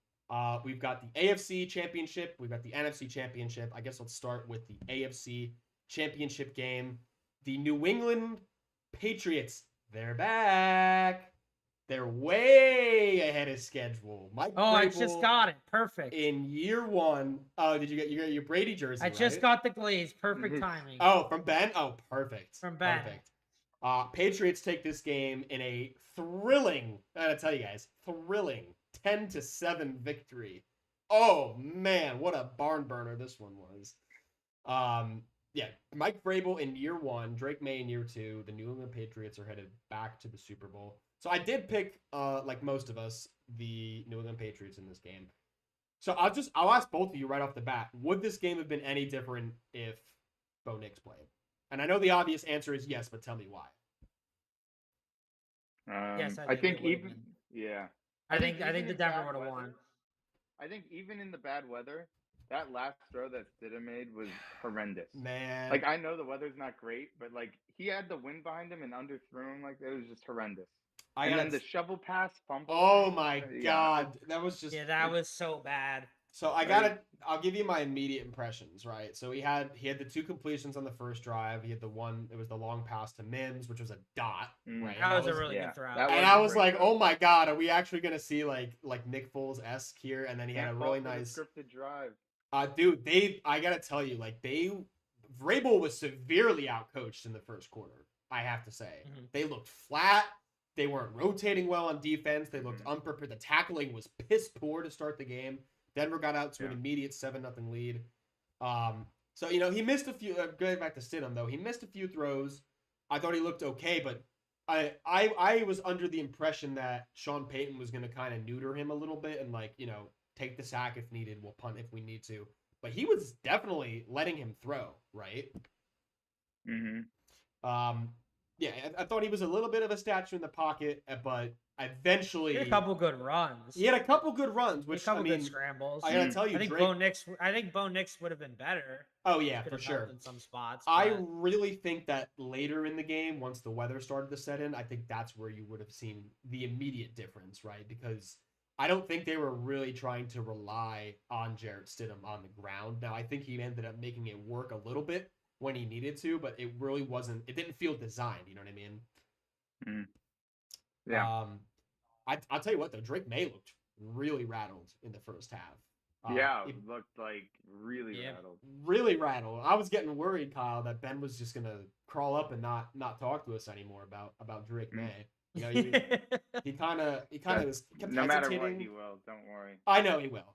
B: We've got the AFC Championship. We've got the NFC Championship. I guess let's start with the AFC Championship game. The New England Patriots, they're back. They're way ahead of schedule. Mike Vrabel,
D: I just got it. Perfect.
B: In year 1. Oh, did you get your Brady jersey?
D: I just got the glaze. Perfect timing.
B: Oh, from Ben? Oh, perfect.
D: From Ben.
B: Perfect. Patriots take this game in a thrilling, I gotta tell you guys, thrilling 10-7 victory. Oh man, what a barn burner this one was. Mike Vrabel in year 1, Drake May in year 2. The New England Patriots are headed back to the Super Bowl. So I did pick, like most of us, the New England Patriots in this game. So I'll ask both of you right off the bat: would this game have been any different if Bo Nix played? And I know the obvious answer is yes, but tell me why.
D: Yes,
C: I think even
D: I think the Denver would have won.
C: I think even in the bad weather, that last throw that Stidham made was horrendous.
B: Man,
C: like I know the weather's not great, but like he had the wind behind him and underthrew him. Like it was just horrendous. Then the shovel pass fumble.
B: Oh my god, that was just
D: that was so bad.
B: So I'll give you my immediate impressions, right? So he had the 2 completions on the first drive. He had the one, it was the long pass to Mims, which was a dot, right?
D: That was a really good throw.
B: And I was like, oh my god, are we actually gonna see like Nick Foles-esque here? And then he had a really nice
C: scripted drive.
B: Dude, I gotta tell you, like Vrabel was severely outcoached in the first quarter. I have to say, they looked flat. They weren't rotating well on defense. They looked unprepared. The tackling was piss poor to start the game. Denver got out to an immediate 7-0 lead. So he missed a few. Going back to Stidham though, he missed a few throws. I thought he looked okay, but I was under the impression that Sean Payton was going to kind of neuter him a little bit and take the sack if needed. We'll punt if we need to. But he was definitely letting him throw, right? I thought he was a little bit of a statue in the pocket, but eventually
D: he had a couple good runs.
B: He had a couple good runs, which
D: good scrambles.
B: I gotta tell you,
D: I think Bo Nix would have been better.
B: Oh yeah, for sure.
D: In some spots,
B: I really think that later in the game, once the weather started to set in, I think that's where you would have seen the immediate difference, right? Because I don't think they were really trying to rely on Jarrett Stidham on the ground. Now I think he ended up making it work a little bit when he needed to, but it really wasn't. It didn't feel designed. You know what I mean?
C: Yeah.
B: I'll tell you what though, Drake May looked really rattled in the first half.
C: It looked like really rattled.
B: Really rattled. I was getting worried, Kyle, that Ben was just gonna crawl up and not talk to us anymore about Drake May. He kind of was kept
C: no
B: hesitating.
C: matter what, he will. Don't worry.
B: I know he will.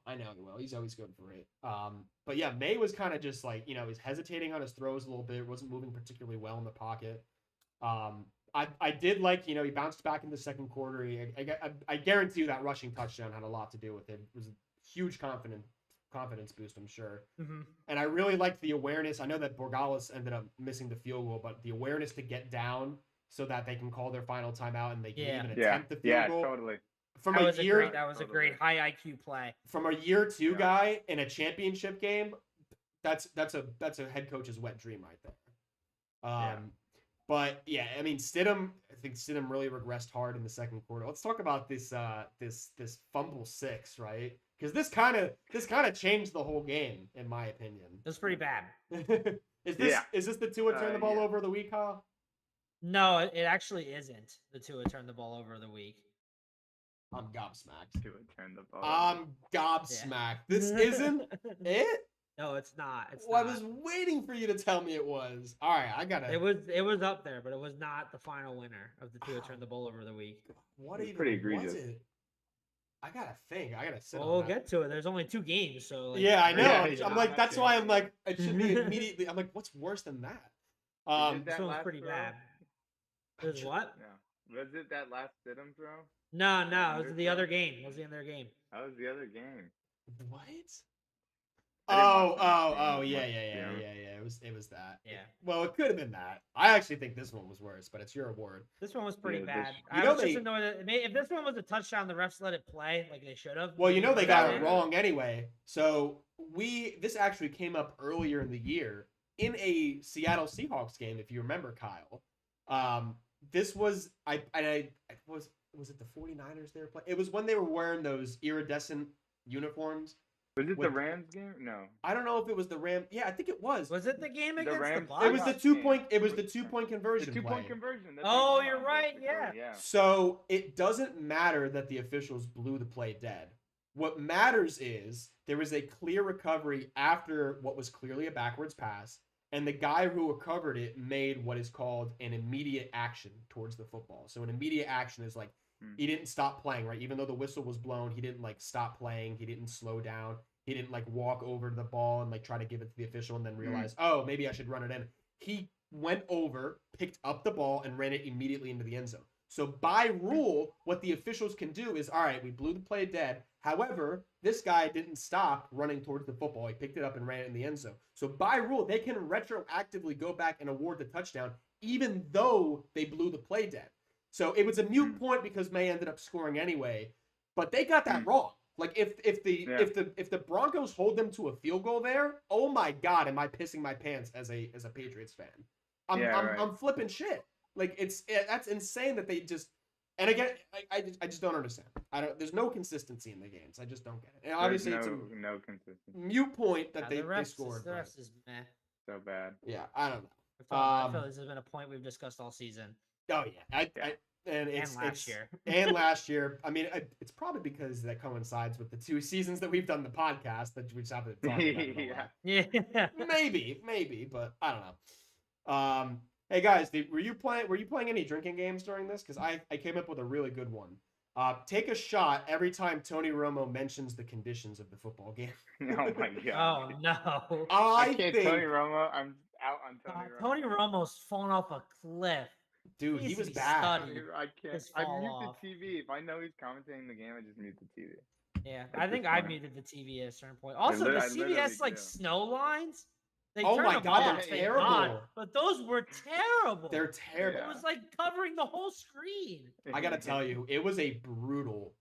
B: He's always good for it. But yeah, May was kind of just like he's hesitating on his throws a little bit. Wasn't moving particularly well in the pocket. I did like he bounced back in the second quarter. I guarantee you that rushing touchdown had a lot to do with it. It was a huge confidence boost, I'm sure. And I really liked the awareness. I know that Borgalis ended up missing the field goal, but the awareness to get down so that they can call their final timeout and they can even attempt the field goal.
C: Yeah, totally.
D: That was a great high IQ play.
B: From a year 2 guy in a championship game, that's a head coach's wet dream right there. But yeah, I mean Stidham. I think Stidham really regressed hard in the second quarter. Let's talk about this fumble 6, right? because this kind of changed the whole game in my opinion.
D: It was pretty bad.
B: Is this the Tua turn the ball over the week, Kyle?
D: No, it actually isn't the Tua turn the ball over the week.
B: I'm gobsmacked.
C: Tua turn the ball.
B: I'm gobsmacked. This isn't it?
D: No, it's not. It's
B: well,
D: not.
B: I was waiting for you to tell me it was. All right, I gotta.
D: It was up there, but it was not the final winner of the Tua turn the ball over the week.
B: What
C: It's
B: even
C: pretty egregious.
B: was it? I gotta think. I gotta sit.
D: Well,
B: on
D: we'll
B: that.
D: get to it. There's only 2 games, so. Like,
B: Yeah, I know.
C: Yeah,
B: I'm like, that's why I'm like, it should be immediately. I'm like, what's worse than that?
D: This one was pretty bad. It was what?
C: Yeah. Was it that last Stidham throw?
D: No, it was the other game. It was the other game.
C: That was the other game.
B: What?
C: I
B: Oh,
C: didn't watch
B: yeah.
C: the
B: It was that.
D: Yeah.
B: Well, it could have been that. I actually think this one was worse, but it's your award.
D: This one was pretty
C: Yeah,
D: bad.
B: You
D: I
B: know
D: was just
B: they-
D: annoyed that if this one was a touchdown, the refs let it play like they should have.
B: Well, you know they got it
C: Yeah.
B: wrong anyway. So this actually came up earlier in the year in a Seattle Seahawks game, if you remember, Kyle. This was was it the 49ers they were playing? It was when they were wearing those iridescent uniforms.
C: Was it
B: With-
C: the Rams game? No.
B: I don't know if it was the Ram. Yeah, I think it was.
D: Was it the game
C: The
D: against the
C: Rams-
D: Bucs?
B: It was the
C: Seahawks
B: 2-point.
C: game.
B: It was the 2-point conversion.
C: The 2-point
B: play.
C: conversion. that they
D: Oh,
C: won
D: you're
C: on,
D: right,
C: basically,
D: yeah.
B: So it doesn't matter that the officials blew the play dead. What matters is there was a clear recovery after what was clearly a backwards pass, and the guy who recovered it made what is called an immediate action towards the football. So an immediate action is like he didn't stop playing, right? Even though the whistle was blown, he didn't like stop playing. He didn't slow down. He didn't like walk over to the ball and like try to give it to the official and then realize, oh, maybe I should run it in. He went over, picked up the ball, and ran it immediately into the end zone. So by rule, what the officials can do is, all right, we blew the play dead. However, this guy didn't stop running towards the football. He picked it up and ran it in the end zone. So by rule, they can retroactively go back and award the touchdown, even though they blew the play dead. So it was a moot point because May ended up scoring anyway, but they got that wrong. Like if the Broncos hold them to a field goal there, oh my God, am I pissing my pants as a Patriots fan? I'm flipping shit. Like that's insane that they just. And again, I just don't understand. There's no consistency in the games. I just don't get it. And obviously, it's
C: no consistency.
B: mute point that
D: the
B: they scored.
D: The rest is meh.
C: So bad.
B: Yeah, I don't know.
D: I feel this has been a point we've discussed all season.
B: Oh yeah, and
D: last year.
B: And last year. I mean, it's probably because that coincides with the 2 seasons that we've done the podcast that we just haven't talked about.
D: Yeah.
B: Maybe, but I don't know. Hey guys, were you playing any drinking games during this? Because I came up with a really good one. Take a shot every time Tony Romo mentions the conditions of the football game.
C: Oh my God.
D: Oh no.
B: I
C: can't
B: think,
C: Tony Romo. I'm out on Tony Romo.
D: Tony Romo's fallen off a cliff.
B: dude, he
D: needs
B: was
D: to be
B: bad.
D: studied.
C: I can't.
D: Just
C: I
D: fall
C: mute
D: off.
C: the TV. If I know he's commentating the game, I just mute the TV.
D: Yeah,
C: That's
D: I think
C: just
D: I
C: fine.
D: muted the TV at a certain point. Also, the
C: I literally
D: CBS like
C: do.
D: snow lines. They
B: Oh
D: turned
B: my
D: them
B: God,
D: off,
B: they're
D: thank
B: terrible.
D: God, but those were terrible.
B: They're terrible.
D: It was like covering the whole screen.
B: I gotta tell you, it was a brutal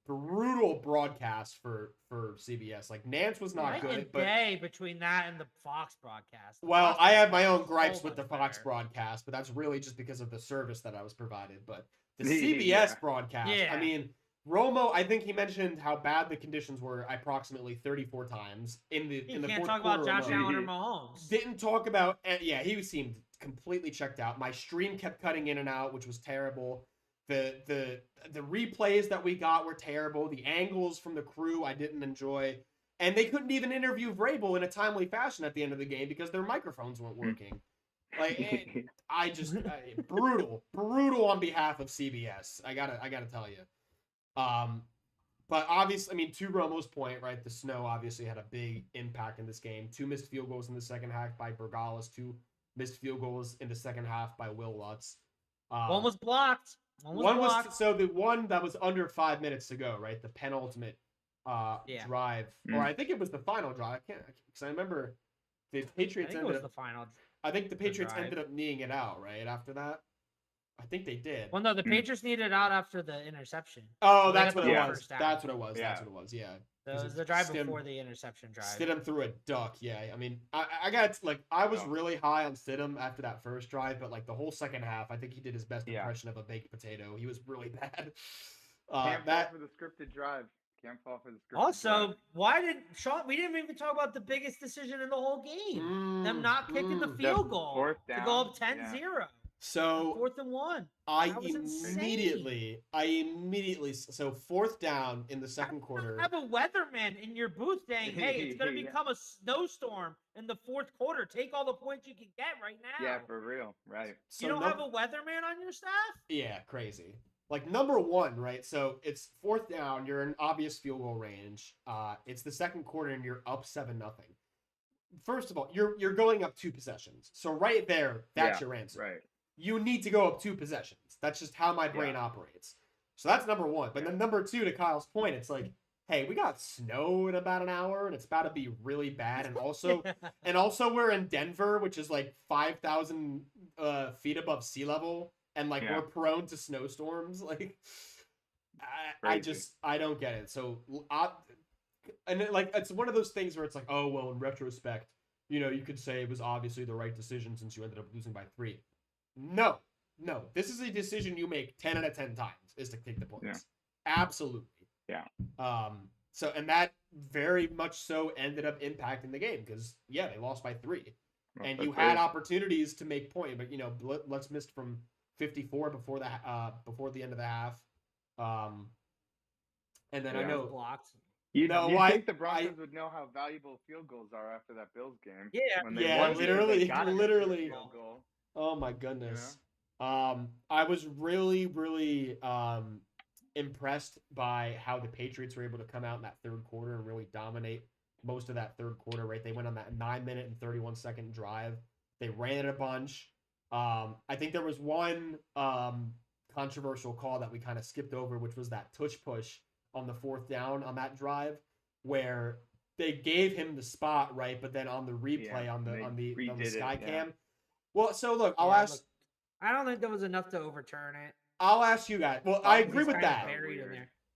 B: broadcast for CBS. Like Nance was not
D: Night
B: good,
D: and
B: but
D: day between that and the Fox broadcast. The
B: well,
D: Fox
B: I have my
D: broadcast
B: own
D: was
B: gripes
D: so
B: with the
D: much
B: Fox
D: better.
B: broadcast, but that's really just because of the service that I was provided. But the
C: Yeah.
B: CBS broadcast,
D: Yeah.
B: I mean, Romo, I think he mentioned how bad the conditions were approximately 34 times in the
D: You
B: in the
D: can't
B: fourth
D: talk about
B: quarter
D: Josh
B: alone.
D: Allen or Mahomes.
B: Didn't talk about he seemed completely checked out. My stream kept cutting in and out, which was terrible. The replays that we got were terrible. The angles from the crew I didn't enjoy. And they couldn't even interview Vrabel in a timely fashion at the end of the game because their microphones weren't working. Like brutal on behalf of CBS. I gotta tell you. But obviously, I mean, to Romo's point, right? The snow obviously had a big impact in this game. 2 missed field goals in the second half by Bergalis. 2 missed field goals in the second half by Will Lutz.
D: One was blocked.
B: One was so the one that was under 5 minutes to go, right? The penultimate drive, or I think it was the final drive. I can't because I remember the Patriots ended up. I think the Patriots ended up kneeing it out right after that. I think they did.
D: Well, no, the Patriots needed it out after the interception.
B: Oh,
D: They
B: that's
D: got
B: what
D: the
B: it was.
D: first down.
B: That's what it was.
C: Yeah.
B: That's what it was. Yeah.
D: So it was the drive before the interception drive.
B: Stidham threw a duck. Yeah. I mean, I got I was really high on Stidham after that first drive, but like the whole second half, I think he did his best impression of a baked potato. He was really bad.
C: Can't fall for the scripted drive. Can't fall for the script.
D: Also, why did Sean? We didn't even talk about the biggest decision in the whole game. Them not kicking the field goal to go up 10-0.
B: So
D: 4th and 1.
B: I immediately. So 4th down in the second quarter.
D: Have a weatherman in your booth saying, "Hey, it's going to become a snowstorm in the 4th quarter. Take all the points you can get right now."
C: Yeah, for real, right?
D: So you don't have a weatherman on your staff?
B: Yeah, crazy. Like number 1, right? So it's 4th down. You're in obvious field goal range. It's the second quarter and you're up 7-0. First of all, you're going up 2 possessions. So right there, that's your answer.
C: Right.
B: You need to go up 2 possessions. That's just how my brain operates. So that's number 1. But then number 2, to Kyle's point, it's like, hey, we got snow in about an hour, and it's about to be really bad. And also, we're in Denver, which is like 5,000 feet above sea level, and like we're prone to snowstorms. Like, I don't get it. So, it's one of those things where it's like, oh well, in retrospect, you could say it was obviously the right decision since you ended up losing by 3. No. This is a decision you make 10 out of 10 times is to kick the points.
C: Yeah.
B: Absolutely.
C: Yeah.
B: And that very much so ended up impacting the game because they lost by 3, and you had opportunities to make point, but let's missed from 54 before the end of the half. And then I know
D: blocked.
C: You think the Broncos would know how valuable field goals are after that Bills game?
B: Yeah, literally.
C: Field goal.
B: Oh my goodness. I was really, really impressed by how the Patriots were able to come out in that third quarter and really dominate most of that third quarter, right? They went on that 9-minute and 31-second drive. They ran it a bunch. I think there was one controversial call that we kind of skipped over, which was that tush push on the 4th down on that drive where they gave him the spot, right? But then on the replay on the sky cam. Well, so look, I
D: don't think there was enough to overturn it.
B: I'll ask you guys. Well, I agree with that.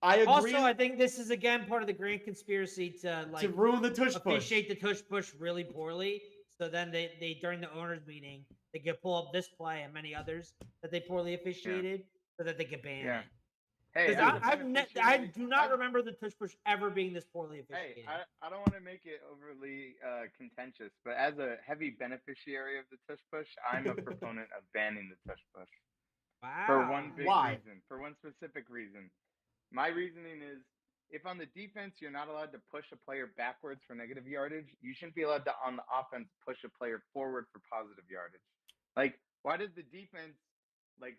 B: I agree.
D: Also, I think this is again part of the grand conspiracy to
B: ruin the tush push.
D: Officiate the tush push really poorly. So then they during the owners meeting they could pull up this play and many others that they poorly officiated so that they could ban it.
C: Hey,
D: I do not remember the tush push ever being this poorly officiated.
C: Hey, I don't want to make it overly contentious, but as a heavy beneficiary of the tush push, I'm a proponent of banning the tush push.
D: Wow.
C: For one big reason. For one specific reason. My reasoning is if on the defense you're not allowed to push a player backwards for negative yardage, you shouldn't be allowed to on the offense push a player forward for positive yardage. Like, why does the defense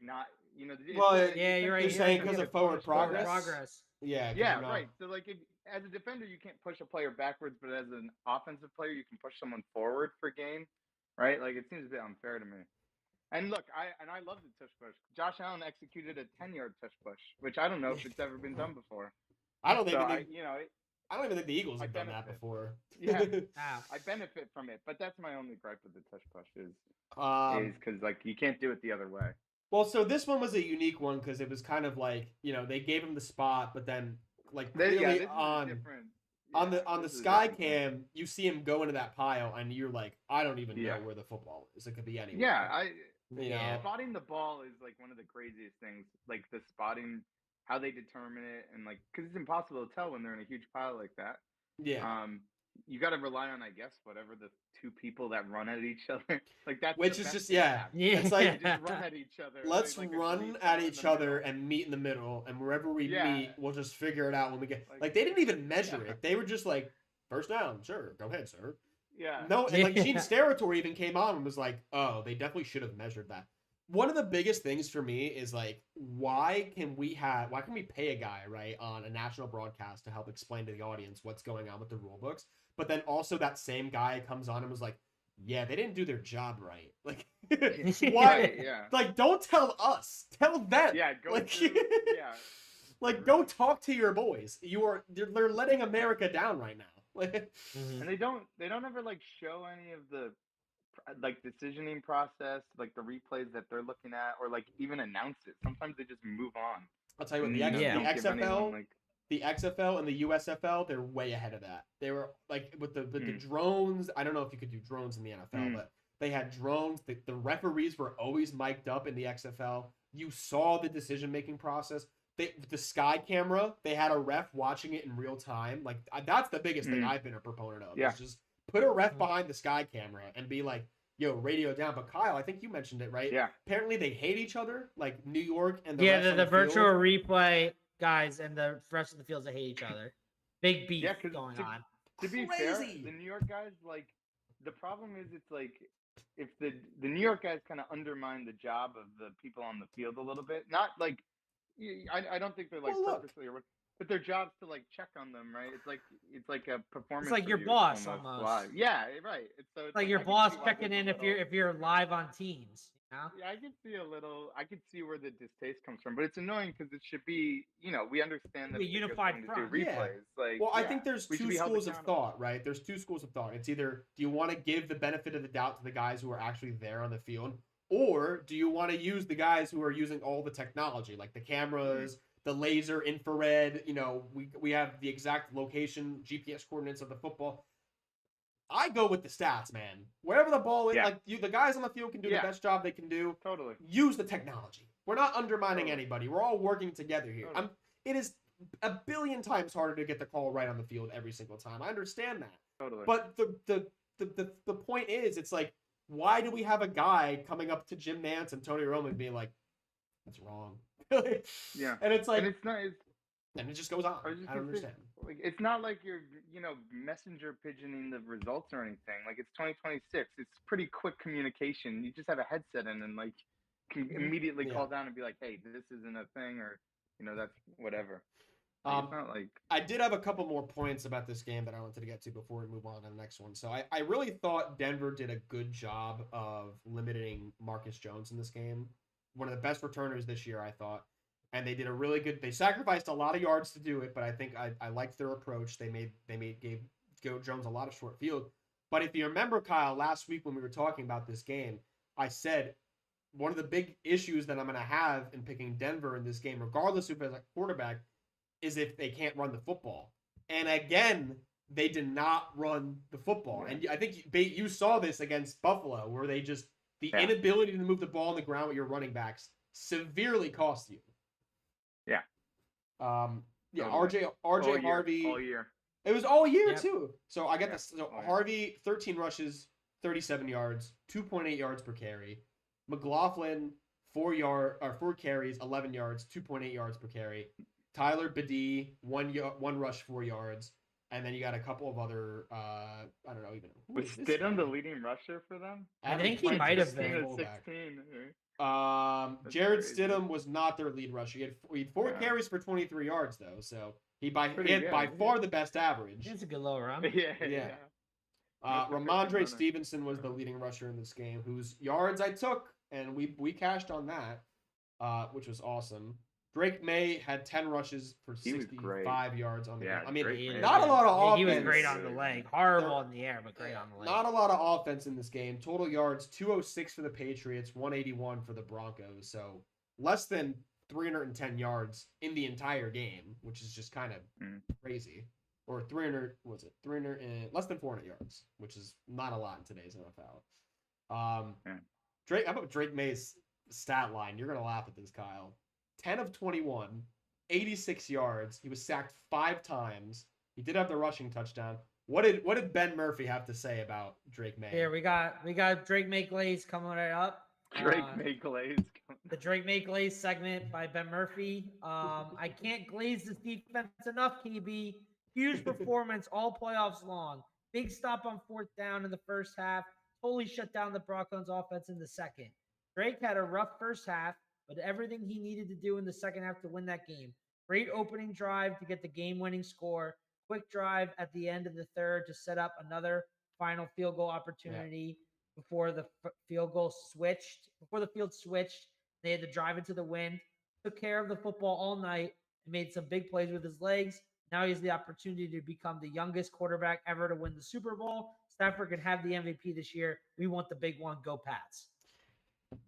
C: not you're
D: right.
B: You're saying because of forward progress.
C: Yeah, right. So if as a defender you can't push a player backwards, but as an offensive player you can push someone forward for gain, right? Like it seems a bit unfair to me. And look, I love the tush push. Josh Allen executed a 10-yard tush push, which I don't know if it's ever been done before.
B: I don't even think the Eagles have done that before.
C: Yeah, I benefit from it, but that's my only gripe with the tush push is because you can't do it the other way.
B: Well, so this one was a unique one because it was kind of they gave him the spot, but then clearly on the sky cam you see him go into that pile and you're like, I don't even know where the football is. It could be anywhere.
C: Spotting the ball is one of the craziest things. Like the spotting, how they determine it, and because it's impossible to tell when they're in a huge pile like that.
B: Yeah.
C: You got to rely on, I guess, whatever the 2 people that run at each other. That's
B: which is just
C: It's like just run at each other.
B: Let's run at each other and meet in the middle, and wherever we meet, we'll just figure it out when we get. They didn't even measure it. They were just like, first down, sure, go ahead, sir.
C: Yeah.
B: No, and Gene Steratore even came on and was like, oh, they definitely should have measured that. One of the biggest things for me is why can we pay a guy, right, on a national broadcast to help explain to the audience what's going on with the rule books? But then also that same guy comes on and was like, yeah, they didn't do their job right. Why?
C: Yeah.
B: Don't tell us. Tell them.
C: Yeah, go
B: go talk to your boys. They're letting America down right now.
C: And they don't ever show any of the decisioning process, the replays that they're looking at, or even announce it. Sometimes they just move on.
B: I'll tell you what, the XFL and the USFL, they're way ahead of that. They were with the drones. I don't know if you could do drones in the NFL, but they had drones. The referees were always mic'd up in the XFL. You saw the decision-making process. the sky camera, they had a ref watching it in real time. Like that's the biggest thing I've been a proponent of.
C: Yeah.
B: Is just put a ref behind the sky camera and be like, yo, radio down. But Kyle, I think you mentioned it, right?
C: Yeah.
B: Apparently they hate each other, like New York and the
D: Yeah,
B: refs on
D: the virtual
B: field.
D: replay guys and the rest of the fields that hate each other. Big beef going on.
C: To be fair, the New York guys, like, the problem is it's like if the New York guys kind of undermine the job of the people on the field a little bit. Not like I don't think they're like purposely, but their job's to like check on them, right? It's like a performance.
D: It's like your
C: review
D: boss almost.
C: live. Yeah, right. So it's
D: like your boss checking in if you're live on Teams. You know?
C: Yeah, I could see where the distaste comes from, but it's annoying because it should be, we understand that
D: Be unified
C: to do
D: front.
C: replays.
B: Yeah.
C: Like,
B: well, I think there's
C: we should
B: two
C: be held
B: schools of
C: accountable.
B: thought, right? There's two schools of thought. It's either do you want to give the benefit of the doubt to the guys who are actually there on the field, or do you want to use the guys who are using all the technology, like the cameras, the laser, infrared? We have the exact location, GPS coordinates of the football. I go with the stats, man. Wherever the ball is, the guys on the field can do the best job they can do.
C: Totally.
B: Use the technology. We're not undermining anybody. We're all working together here.
C: Totally.
B: It is a billion times harder to get the call right on the field every single time. I understand that.
C: Totally.
B: But the point is, it's like, why do we have a guy coming up to Jim Nantz and Tony Romo and being like, that's wrong?
C: Yeah.
B: And it's like,
C: and it's not.
B: and it just goes on. I don't understand.
C: Like, it's not like you're, messenger pigeoning the results or anything. Like, it's 2026. It's pretty quick communication. You just have a headset in and like can immediately call down and be like, hey, this isn't a thing, or that's whatever. Like, it's not like
B: I did have a couple more points about this game that I wanted to get to before we move on to the next one. So I really thought Denver did a good job of limiting Marcus Jones in this game. One of the best returners this year, I thought. And they did a really good. They sacrificed a lot of yards to do it, but I think I liked their approach. They gave Joe Jones a lot of short field. But if you remember, Kyle, last week when we were talking about this game, I said one of the big issues that I'm going to have in picking Denver in this game, regardless of as a quarterback, is if they can't run the football. And again, they did not run the football. And I think Bate, you saw this against Buffalo, where they just the inability to move the ball on the ground with your running backs severely cost you.
C: Yeah.
B: RJ Harvey
C: all year.
B: It was all year too. So I got this. So Harvey 13 rushes, 37 yards, 2.8 yards per carry. McLaughlin 4 carries, 11 yards, 2.8 yards per carry. Tyler Bade 1 rush, 4 yards. And then you got a couple of other I don't know even.
C: Was Stidham the leading rusher for them?
D: I think he might have been
C: 16.
B: Jared Stidham was not their lead rusher. He had 4 carries for 23 yards though, so he had by far the best average.
D: It's a good low run.
B: Yeah. Ramondre Stevenson was the leading rusher in this game, whose yards I took, and we cashed on that, which was awesome. Drake May had 10 rushes for 65 yards on the ground. I mean, not a lot of offense.
D: He was great on the leg. Horrible in the air, but great on the leg.
B: Not a lot of offense in this game. Total yards, 206 for the Patriots, 181 for the Broncos. So less than 310 yards in the entire game, which is just kind of crazy. Or 300, less than 400 yards, which is not a lot in today's NFL. How about Drake May's stat line? You're going to laugh at this, Kyle. 10 of 21, 86 yards. He was sacked 5 times. He did have the rushing touchdown. What did Ben Murphy have to say about Drake May?
D: Here we got Drake May Glaze coming right up.
C: Drake May Glaze.
D: The Drake May Glaze segment by Ben Murphy. I can't glaze this defense enough, KB. Huge performance all playoffs long. Big stop on 4th down in the first half. Totally shut down the Broncos offense in the second. Drake had a rough first half, but everything he needed to do in the second half to win that game. Great opening drive to get the game-winning score. Quick drive at the end of the third to set up another final field goal opportunity before the field field switched. They had to drive into the wind. Took care of the football all night and made some big plays with his legs. Now he has the opportunity to become the youngest quarterback ever to win the Super Bowl. Stafford can have the MVP this year. We want the big one. Go Pats.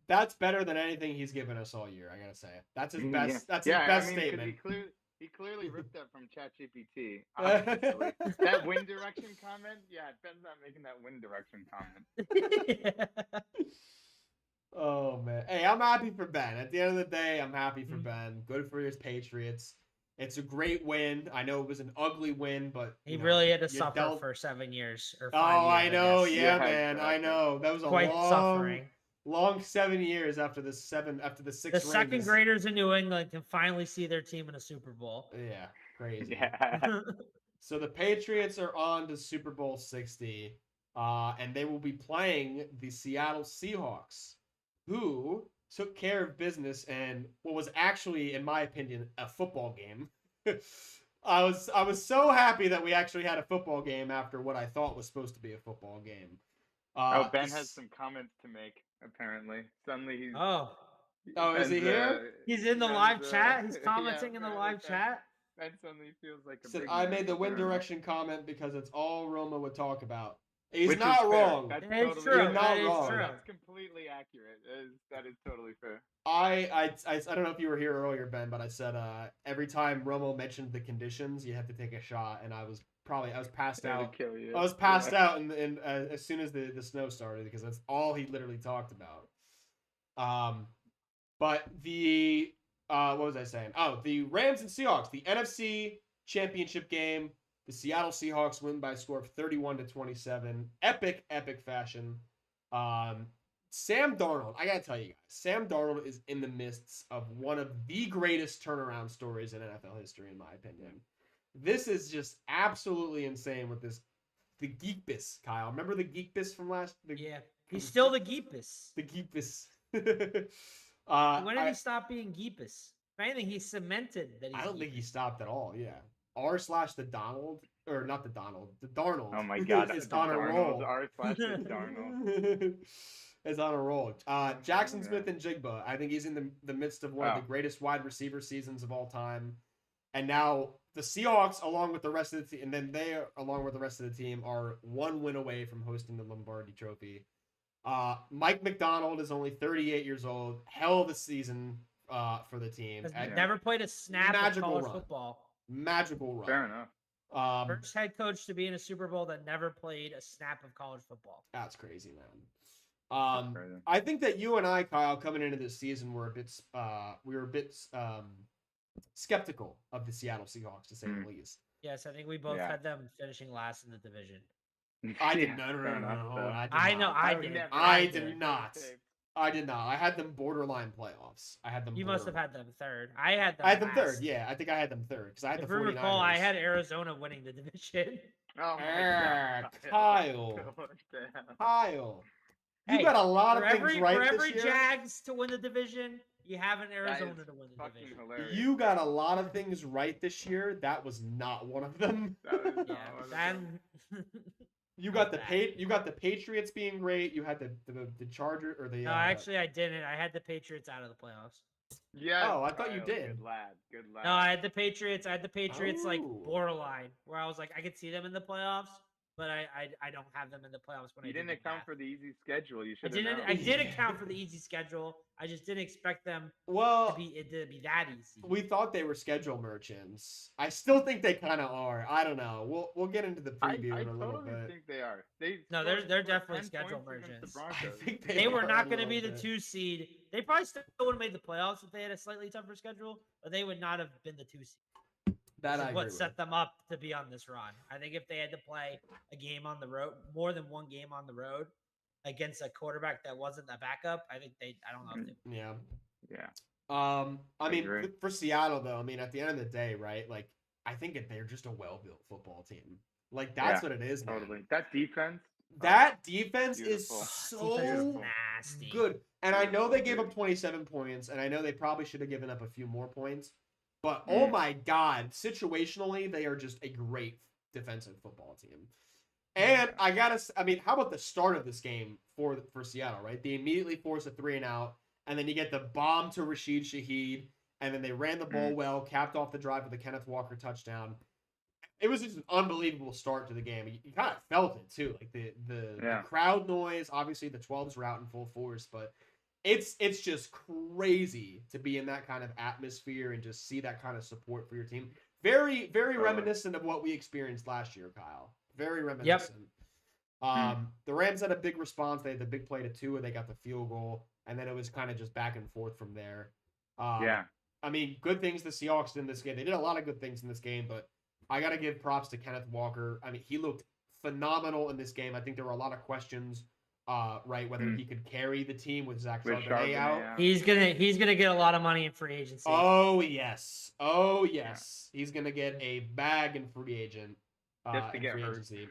B: That's better than anything he's given us all year. I gotta say, that's his best. Yeah. That's his best statement.
C: He clearly ripped that from ChatGPT. That wind direction comment. Yeah, it better not making that wind direction comment.
B: Oh man. Hey, I'm happy for Ben. At the end of the day, I'm happy for Ben. Good for his Patriots. It's a great win. I know it was an ugly win, but
D: He really had to
B: you
D: suffer for 7 years or 5
B: Oh,
D: years.
B: I know.
D: Guess.
B: Yeah,
C: Yeah,
B: man. I
C: exactly.
B: know. That was a
D: Quite suffering.
B: long 7 years after the 6
D: The second
B: rings.
D: graders in New England can finally see their team in a Super Bowl.
B: Yeah, crazy.
C: Yeah.
B: So the Patriots are on to Super Bowl 60, and they will be playing the Seattle Seahawks, who took care of business and what was actually, in my opinion, a football game. I was so happy that we actually had a football game after what I thought was supposed to be a football game.
C: Ben has some comments to make. Apparently, suddenly he's.
D: Oh,
B: is he here?
D: He's in the live chat. He's commenting in the live chat.
C: Ben suddenly feels like a
B: Said,
C: big
B: I
C: man.
B: made the wind direction comment because it's all Roma would talk about. He's
C: Which
B: not
C: is fair.
B: wrong.
C: That's
D: It's
C: totally
D: true.
B: You're not
D: That is
B: wrong.
D: true.
C: That's completely accurate. That is totally fair.
B: I don't know if you were here earlier, Ben, but I said every time Romo mentioned the conditions, you had to take a shot, and I was passed out.
C: Kill you.
B: I was passed out, and as soon as the snow started, because that's all he literally talked about. But the what was I saying? Oh, the Rams and Seahawks, the NFC Championship game. The Seattle Seahawks win by a score of 31-27. Epic fashion. Sam Darnold, I gotta tell you guys, Sam Darnold is in the midst of one of the greatest turnaround stories in NFL history, in my opinion. This is just absolutely insane with the Geekbus, Kyle. Remember the Geekbus from last?
D: Yeah, he's still the Geepus.
B: The Geekbus.
D: When did he stop being Geepus? If anything, he cemented that he's
B: I don't think he
D: Geepus.
B: stopped at all. Yeah. R/the Donald, or not the Donald, the Darnold.
C: Oh my God,
B: is on a roll.
C: R/Darnold.
B: Is on a roll. Jackson Smith and Jigba. I think he's in the midst of one of the greatest wide receiver seasons of all time. And now the Seahawks, along with the rest of the team, and then they, along with the rest of the team, are one win away from hosting the Lombardi Trophy. Mike McDonald is only 38 years old. Hell of a season for the team.
D: Never played a snap of college football.
B: Magical run.
C: Fair enough.
D: First head coach to be in a Super Bowl that never played a snap of college football.
B: That's crazy, man. I think that you and I, Kyle, coming into this season, were a bit skeptical of the Seattle Seahawks, to say the least.
D: Yes, I think we both had them finishing last in the division.
B: I did not. No.
D: I know. I did
B: not. I did not. I had them borderline playoffs.
D: You must have had them third. I had them
B: third. Yeah, I think I had them third because I had the 49ers.
D: Recall, I had Arizona winning the division.
C: Oh
B: Kyle. Kyle. You got a lot of things right this year.
D: For every Jags to win the division, you have an Arizona to win the division.
C: Hilarious.
B: You got a lot of things right this year. That was not one of them. You got the Patriots being great. You had the Charger or the.
D: No, actually, I didn't. I had the Patriots out of the playoffs.
C: Yeah.
B: Oh, I thought you did.
C: Good lad.
D: No, I had the Patriots. Like borderline, where I was like, I could see them in the playoffs, but I don't have them in the playoffs when
C: you didn't account for the easy schedule. You should.
D: I did account for the easy schedule. I just didn't expect them to be that easy.
B: We thought they were schedule merchants. I still think they kind of are. I don't know. We'll get into the preview in a little bit.
C: I think they are.
D: They're definitely schedule merchants.
B: I think
D: they were not going to be the 2 seed. They probably still would have made the playoffs if they had a slightly tougher schedule, but they would not have been the 2 seed.
B: That is
D: what set them up to be on this run. I think if they had to play a game on the road, more than one game on the road, against a quarterback that wasn't a backup, I think I don't know if they.
B: Yeah. I mean, for Seattle though, I mean, at the end of the day, right? Like, I think they're just a well-built football team. Like, that's what it is, man.
C: Totally. That defense.
B: Is so
D: nasty.
B: Good. And I know they gave up 27 points, and I know they probably should have given up a few more points. But oh my God, situationally, they are just a great defensive football team. And I mean, how about the start of this game for Seattle, right? They immediately force a 3-and-out, and then you get the bomb to Rashid Shaheed, and then they ran the ball well, capped off the drive with a Kenneth Walker touchdown. It was just an unbelievable start to the game. You kind of felt it too, like the crowd noise. Obviously, the 12s were out in full force, but it's just crazy to be in that kind of atmosphere and just see that kind of support for your team. Very, very reminiscent of what we experienced last year, Kyle. Very reminiscent. The Rams had a big response. They had the big play to Tua. They got the field goal, and then it was kind of just back and forth from there. I mean, good things the Seahawks did in this game. They did a lot of good things in this game, but I got to give props to Kenneth Walker. I mean, he looked phenomenal in this game. I think there were a lot of questions, right, whether he could carry the team with Zach Charbonnet out.
D: He's gonna get a lot of money in free agency.
B: Oh yes, he's gonna get a bag in free agent.
C: Just to get
B: free
C: hurt.
B: Agency.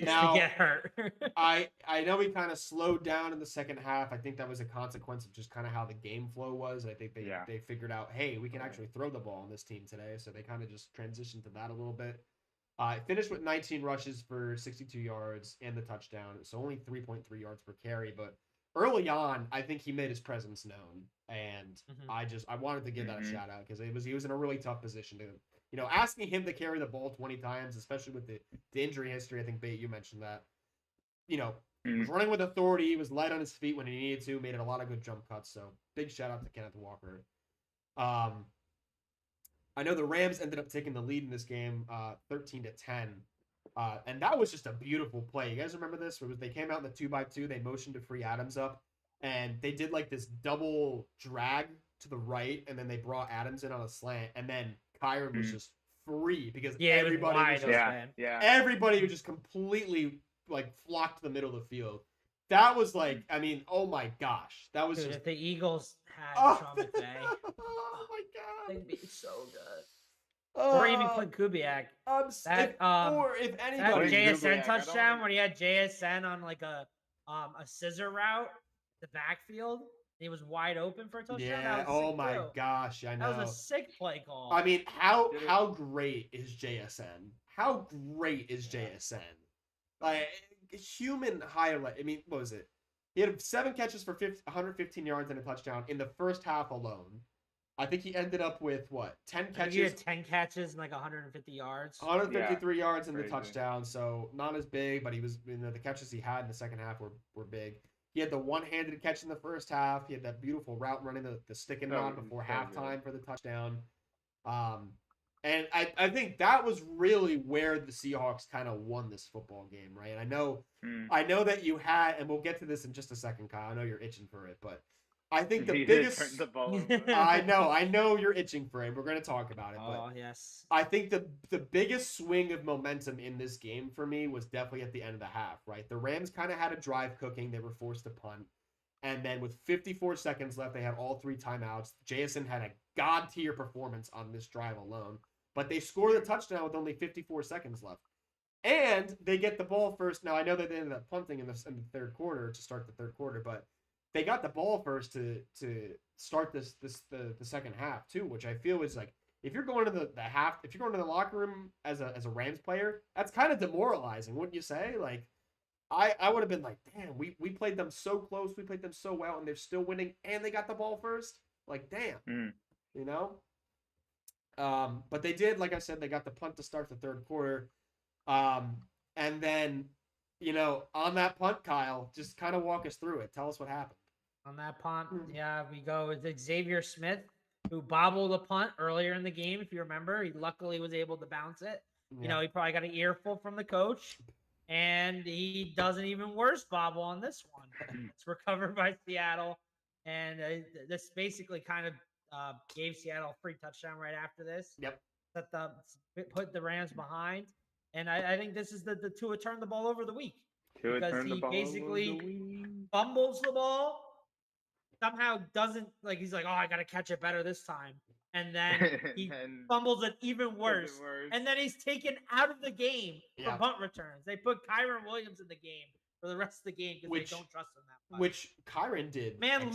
D: Now, to get hurt.
B: I know he kind of slowed down in the second half. I think that was a consequence of just kind of how the game flow was. I think they figured out, hey, we can actually throw the ball on this team today. So they kind of just transitioned to that a little bit. Finished with 19 rushes for 62 yards and the touchdown. So only 3.3 yards per carry. But early on, I think he made his presence known. And I wanted to give that a shout out because he was in a really tough position to, asking him to carry the ball 20 times, especially with the injury history. I think, Bate, you mentioned that. He was running with authority. He was light on his feet when he needed to. Made a lot of good jump cuts. So big shout out to Kenneth Walker. I know the Rams ended up taking the lead in this game, 13-10. And that was just a beautiful play. You guys remember this? They came out in the 2x2. They motioned to free Adams up. And they did like this double drag to the right. And then they brought Adams in on a slant. And then Kyren was just free because everybody was just completely like flocked to the middle of the field. That was like, I mean, oh my gosh, that was just
D: if the Eagles had Sean McVay.
B: Oh my god,
D: they'd be so good. Or even Clint Kubiak.
B: Or if anybody,
D: JSN touchdown when he had JSN on like a scissor route, the backfield. He was wide open for a touchdown.
B: Yeah. Oh my gosh, I know.
D: That was a sick play call.
B: I mean, how great is JSN? How great is JSN? Like human highlight. I mean, what was it? He had 7 catches for 115 yards and a touchdown in the first half alone. I think he ended up with 10 catches.
D: He had 10 catches and like 150 yards.
B: 153 yards in the touchdown. So not as big, but he was. The catches he had in the second half were big. He had the one-handed catch in the first half. He had that beautiful route running the stick and knot before halftime for the touchdown. And I think that was really where the Seahawks kind of won this football game, right? And I know that you had, and we'll get to this in just a second, Kyle. I know you're itching for it, but I think the biggest.
C: The ball
B: I know you're itching for it. We're going to talk about it.
D: Oh yes.
B: I think the biggest swing of momentum in this game for me was definitely at the end of the half, right? The Rams kind of had a drive cooking. They were forced to punt. And then with 54 seconds left, they had all 3 timeouts. JSN had a god-tier performance on this drive alone. But they scored a touchdown with only 54 seconds left. And they get the ball first. Now, I know that they ended up punting in the third quarter to start the third quarter, but they got the ball first to start the second half, too, which I feel is like, if you're going to the half, if you're going to the locker room as a Rams player, that's kind of demoralizing, wouldn't you say? Like, I would have been like, damn, we played them so close, we played them so well, and they're still winning, and they got the ball first. Like, damn, you know. But they did, like I said, they got the punt to start the third quarter, and then, on that punt, Kyle, just kind of walk us through it. Tell us what happened.
D: On that punt, we go with Xavier Smith, who bobbled a punt earlier in the game. If you remember, he luckily was able to bounce it. Yeah. He probably got an earful from the coach. And he does an even worse bobble on this one. It's recovered by Seattle. And this basically kind of gave Seattle a free touchdown right after this.
B: Yep.
D: Put the Rams behind. And I think this is the Tua turned the ball over the week. Because he basically fumbles the ball. Somehow doesn't, he's like, oh, I got to catch it better this time. And then he fumbles it even worse. And then he's taken out of the game for punt returns. They put Kyren Williams in the game for the rest of the game because they don't trust him that much.
B: Which Kyren did.
D: Man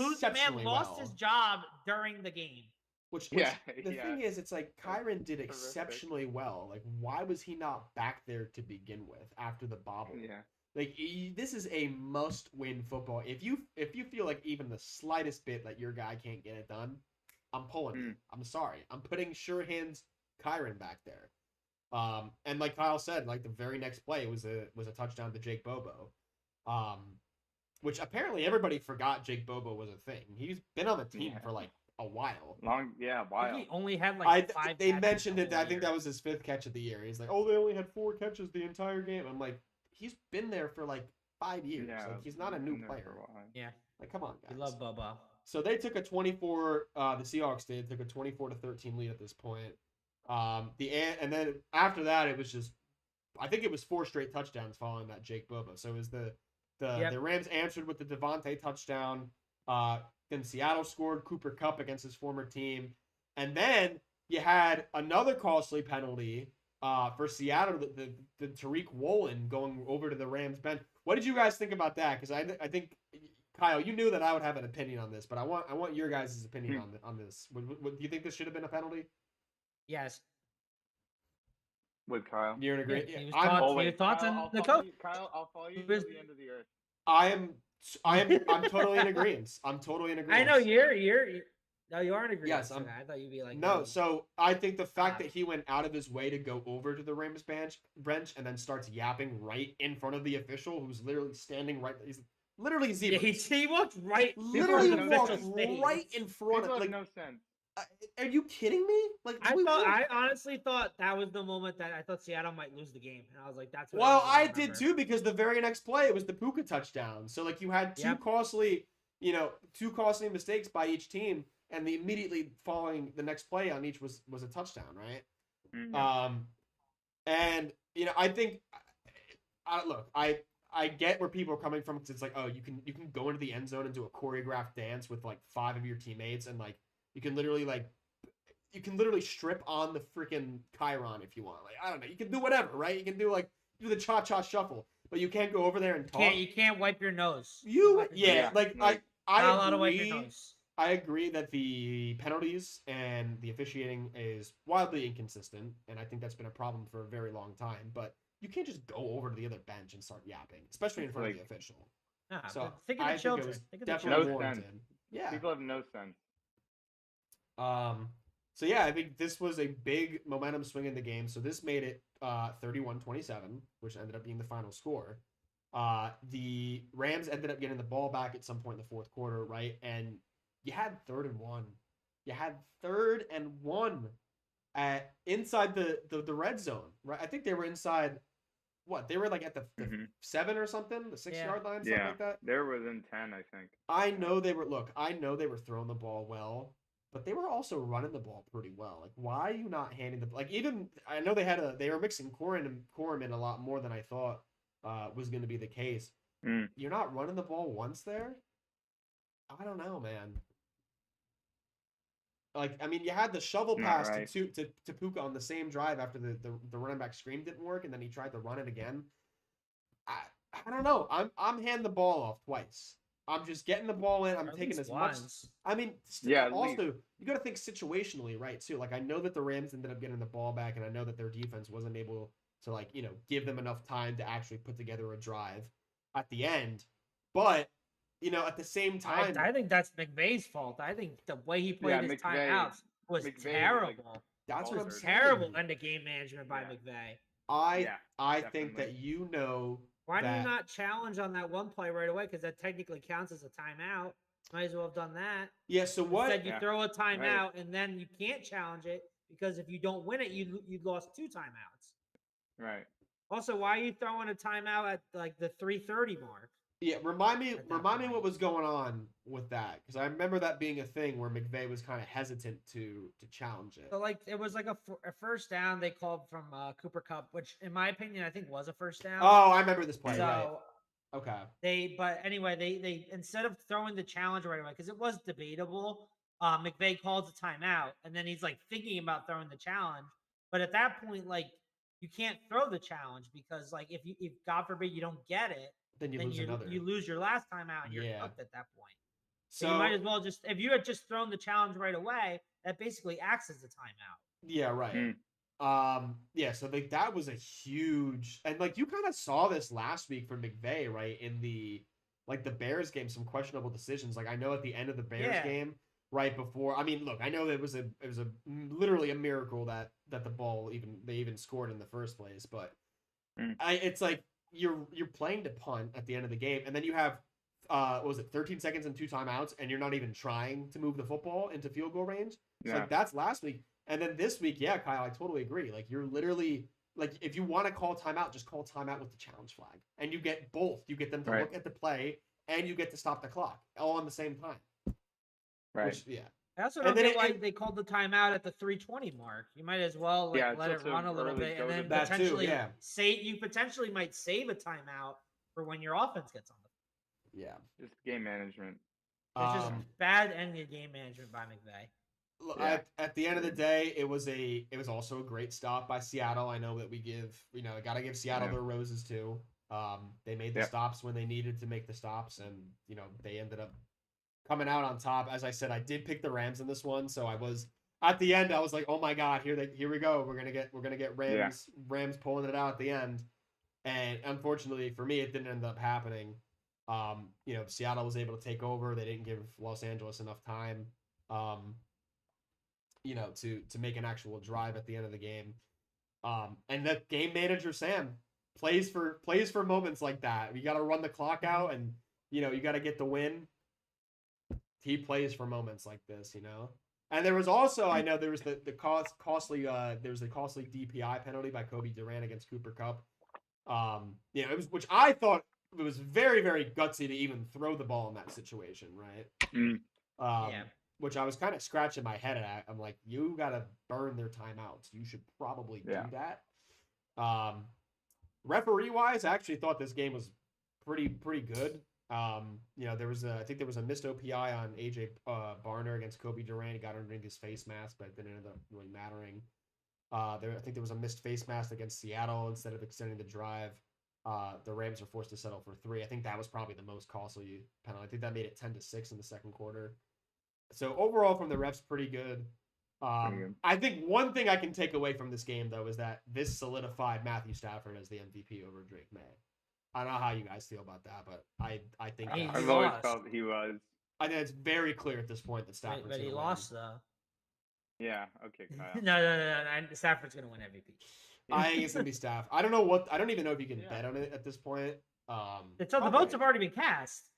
D: lost his job during the game.
B: The thing is, it's like Kyren did exceptionally well. Like, why was he not back there to begin with after the bobble?
C: Yeah.
B: Like, this is a must-win football. If you feel like even the slightest bit that your guy can't get it done, I'm pulling it. I'm sorry. I'm putting sure hands Kyren back there. And like Kyle said, like the very next play was a touchdown to Jake Bobo. Which apparently everybody forgot Jake Bobo was a thing. He's been on the team for like a while.
C: A while.
D: He only had like 5 catches.
B: They mentioned it. I think that was his 5th catch of the year. He's like, oh, they only had 4 catches the entire game. I'm like, he's been there for like 5 years.
C: Yeah,
B: Like he's not a new
C: been there for
B: player.
C: a while.
D: Yeah.
B: Like come on, guys.
D: You love Bobo.
B: So they took a 24. The Seahawks did took a 24-13 lead at this point. And then after that, it was just, I think it was 4 straight touchdowns following that Jake Bobo. So it was the Rams answered with the Devontae touchdown. Then Seattle scored Cooper Kupp against his former team, and then you had another costly penalty for Seattle, the Tariq Woolen going over to the Rams bench. What did you guys think about that? Because I think, Kyle, you knew that I would have an opinion on this, but I want your guys' opinion on this. Do you think this should have been a penalty?
D: Yes.
C: With Kyle.
B: You're in agreement.
D: Yeah,
B: I'm
D: thoughts on the coach.
C: Kyle, I'll follow you to the end of the earth.
B: I'm totally in agreement. I'm totally in agreement.
D: I know you're no, you are in agreement.
B: Yes,
D: I thought you'd be like
B: no. So I think the fact that he went out of his way to go over to the Rams bench and then starts yapping right in front of the official, who's literally standing right. He's literally zebra.
D: Yeah, he walked right.
B: Literally walked right in front of. Like,
C: no sense.
B: Are you kidding me? Like
D: I honestly thought that was the moment that I thought Seattle might lose the game, and I was like, "That's." What
B: well, I did too, because the very next play it was the Puka touchdown. So like you had two costly mistakes by each team, and the immediately following the next play on each was a touchdown, right?
C: Mm-hmm.
B: And I think, I get where people are coming from, because it's like, oh, you can go into the end zone and do a choreographed dance with like 5 of your teammates, and like. You can literally strip on the freaking Chiron if you want. Like, I don't know. You can do whatever, right? You can do the cha-cha shuffle, but you can't go over there and talk.
D: You can't wipe your nose.
B: I
D: allowed to wipe your nose.
B: I agree that the penalties and the officiating is wildly inconsistent, and I think that's been a problem for a very long time. But you can't just go over to the other bench and start yapping, especially in front of the official.
D: So think of the children.
B: Think it was definitely warranted. Yeah,
C: people have no sense.
B: So yeah, I think this was a big momentum swing in the game. So this made it 31-27, which ended up being the final score. The Rams ended up getting the ball back at some point in the fourth quarter, right? And you had 3rd and 1. You had 3rd and 1 inside the red zone, right? I think they were inside. What, they were like at the 7 or something, the 6-yard line, something like that.
C: They were within 10, I think.
B: I know they were throwing the ball well. But they were also running the ball pretty well. Like, why are you not handing the even? I know they were mixing Corum in a lot more than I thought was going to be the case. You're not running the ball once there. I don't know, man. Like, I mean, you had the shovel pass to Puka on the same drive after the running back screen didn't work, and then he tried to run it again. I don't know. I'm handing the ball off twice. I'm just getting the ball in. I'm taking as much. I mean, also, you got to think situationally, right, too. Like, I know that the Rams ended up getting the ball back, and I know that their defense wasn't able to, give them enough time to actually put together a drive at the end. But, at the same time.
D: I think that's McVay's fault. I think the way he played his timeouts was terrible.
B: That's what I'm saying.
D: Terrible end-of-game management by McVay.
B: I think that
D: Why do you not challenge on that one play right away? Because that technically counts as a timeout. Might as well have done that.
B: Yeah, so what?
D: Instead, you throw a timeout, and then you can't challenge it, because if you don't win it, you lost 2 timeouts.
C: Right.
D: Also, why are you throwing a timeout at like the 3:30 mark?
B: Yeah, remind me what was going on with that, because I remember that being a thing where McVay was kind of hesitant to challenge it.
D: So it was like a first down they called from Cooper Kupp, which in my opinion I think was a first down.
B: Oh, I remember this play. Right. Okay.
D: But anyway, they instead of throwing the challenge right away, because it was debatable, McVay calls a timeout, and then he's thinking about throwing the challenge. But at that point, you can't throw the challenge, because if God forbid you don't get it,
B: then you
D: lose your last time out, and you're cooked at that point. So you might as well if you had just thrown the challenge right away, that basically acts as a timeout.
B: Yeah, right. So that was a huge, and you kind of saw this last week from McVay, right? In the Bears game, some questionable decisions. I know at the end of the Bears game, right before. I mean, look, I know it was literally a miracle that the ball even scored in the first place, but it's you're playing to punt at the end of the game, and then you have 13 seconds and 2 timeouts, and you're not even trying to move the football into field goal range. So that's last week. And then this week, Kyle, I totally agree. You're literally Like, if you want to call timeout, just call timeout with the challenge flag. And you get both. You get them to look at the play, and you get to stop the clock all on the same time.
C: Right.
B: Which, yeah.
D: I also don't get why they called the timeout at the 3:20 mark. You might as well let it run a little bit, and then potentially you potentially might save a timeout for when your offense gets on the.
B: Yeah.
C: Just game management.
D: It's just bad ending game management by McVay.
B: At the end of the day, it was also a great stop by Seattle. I know that we got to give Seattle their roses too. They made the stops when they needed to make the stops, and they ended up coming out on top. As I said, I did pick the Rams in this one, so I was at the end. I was like, oh my god, here we go. We're gonna get Rams pulling it out at the end, and unfortunately for me, it didn't end up happening. Seattle was able to take over. They didn't give Los Angeles enough time. To make an actual drive at the end of the game. And the game manager, Sam, plays for moments like that. You got to run the clock out, and, you got to get the win. He plays for moments like this, And there was also, I know there was the costly DPI penalty by Kobe Durant against Cooper Kupp. It was, which I thought it was very, very gutsy to even throw the ball in that situation, right? Which I was kind of scratching my head at. I'm like, you got to burn their timeouts. You should probably do that. Referee-wise, I actually thought this game was pretty good. I think there was a missed OPI on AJ Barner against Kobe Durant. He got underneath his face mask, but it didn't end up really mattering. I think there was a missed face mask against Seattle instead of extending the drive. The Rams were forced to settle for 3. I think that was probably the most costly penalty. I think that made it 10-6 in the second quarter. So overall, from the refs, pretty good. I think one thing I can take away from this game, though, is that this solidified Matthew Stafford as the MVP over Drake May. I don't know how you guys feel about that, but I think
C: I've always felt he was.
B: I think it's very clear at this point that Stafford's
D: but he lost though.
C: Yeah. Okay, Kyle.
D: No. Stafford's gonna win MVP.
B: I think it's gonna be Staff. I don't even know if you can bet on it at this point.
D: The votes have already been cast.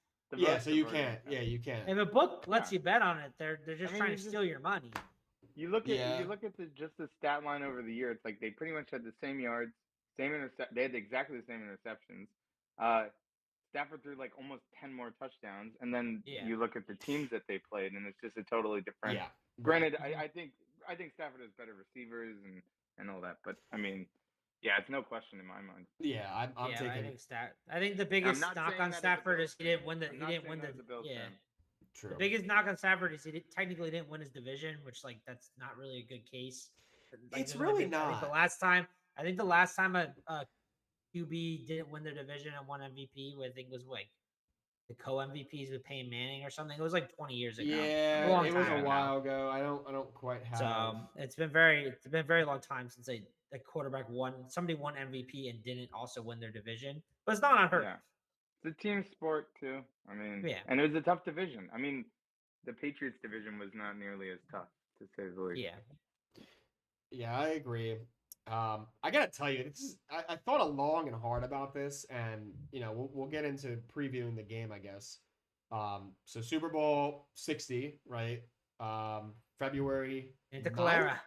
B: So you can't. Yeah, you can't.
D: If a book lets you bet on it, they're just trying to steal your money.
C: You look at the stat line over the year. It's like they pretty much had the same yards, they had exactly the same interceptions. Stafford threw like almost 10 more touchdowns, and then you look at the teams that they played, and it's just a totally different. Yeah. Granted, I think Stafford has better receivers and all that, but I mean, it's no question in my mind.
B: Yeah, I'm taking.
D: I think the biggest knock on Stafford is he didn't win the. True. The biggest knock on Stafford is he technically didn't win his division, which that's not really a good case.
B: It's really not.
D: I think the last time a QB didn't win their division and won MVP, I think was the co-MVPs with Peyton Manning or something. It was like 20 years ago.
B: Yeah, it was a while ago. I don't quite have.
D: So it's been a very long time since a quarterback somebody won MVP and didn't also win their division. But it's not unheard of.
C: It's a team sport too. I mean, and it was a tough division. I mean, the Patriots division was not nearly as tough, to say the least.
B: Yeah, I agree. I gotta tell you, I thought long and hard about this, and we'll get into previewing the game, I guess. So Super Bowl 60, right? February.
D: Santa Clara.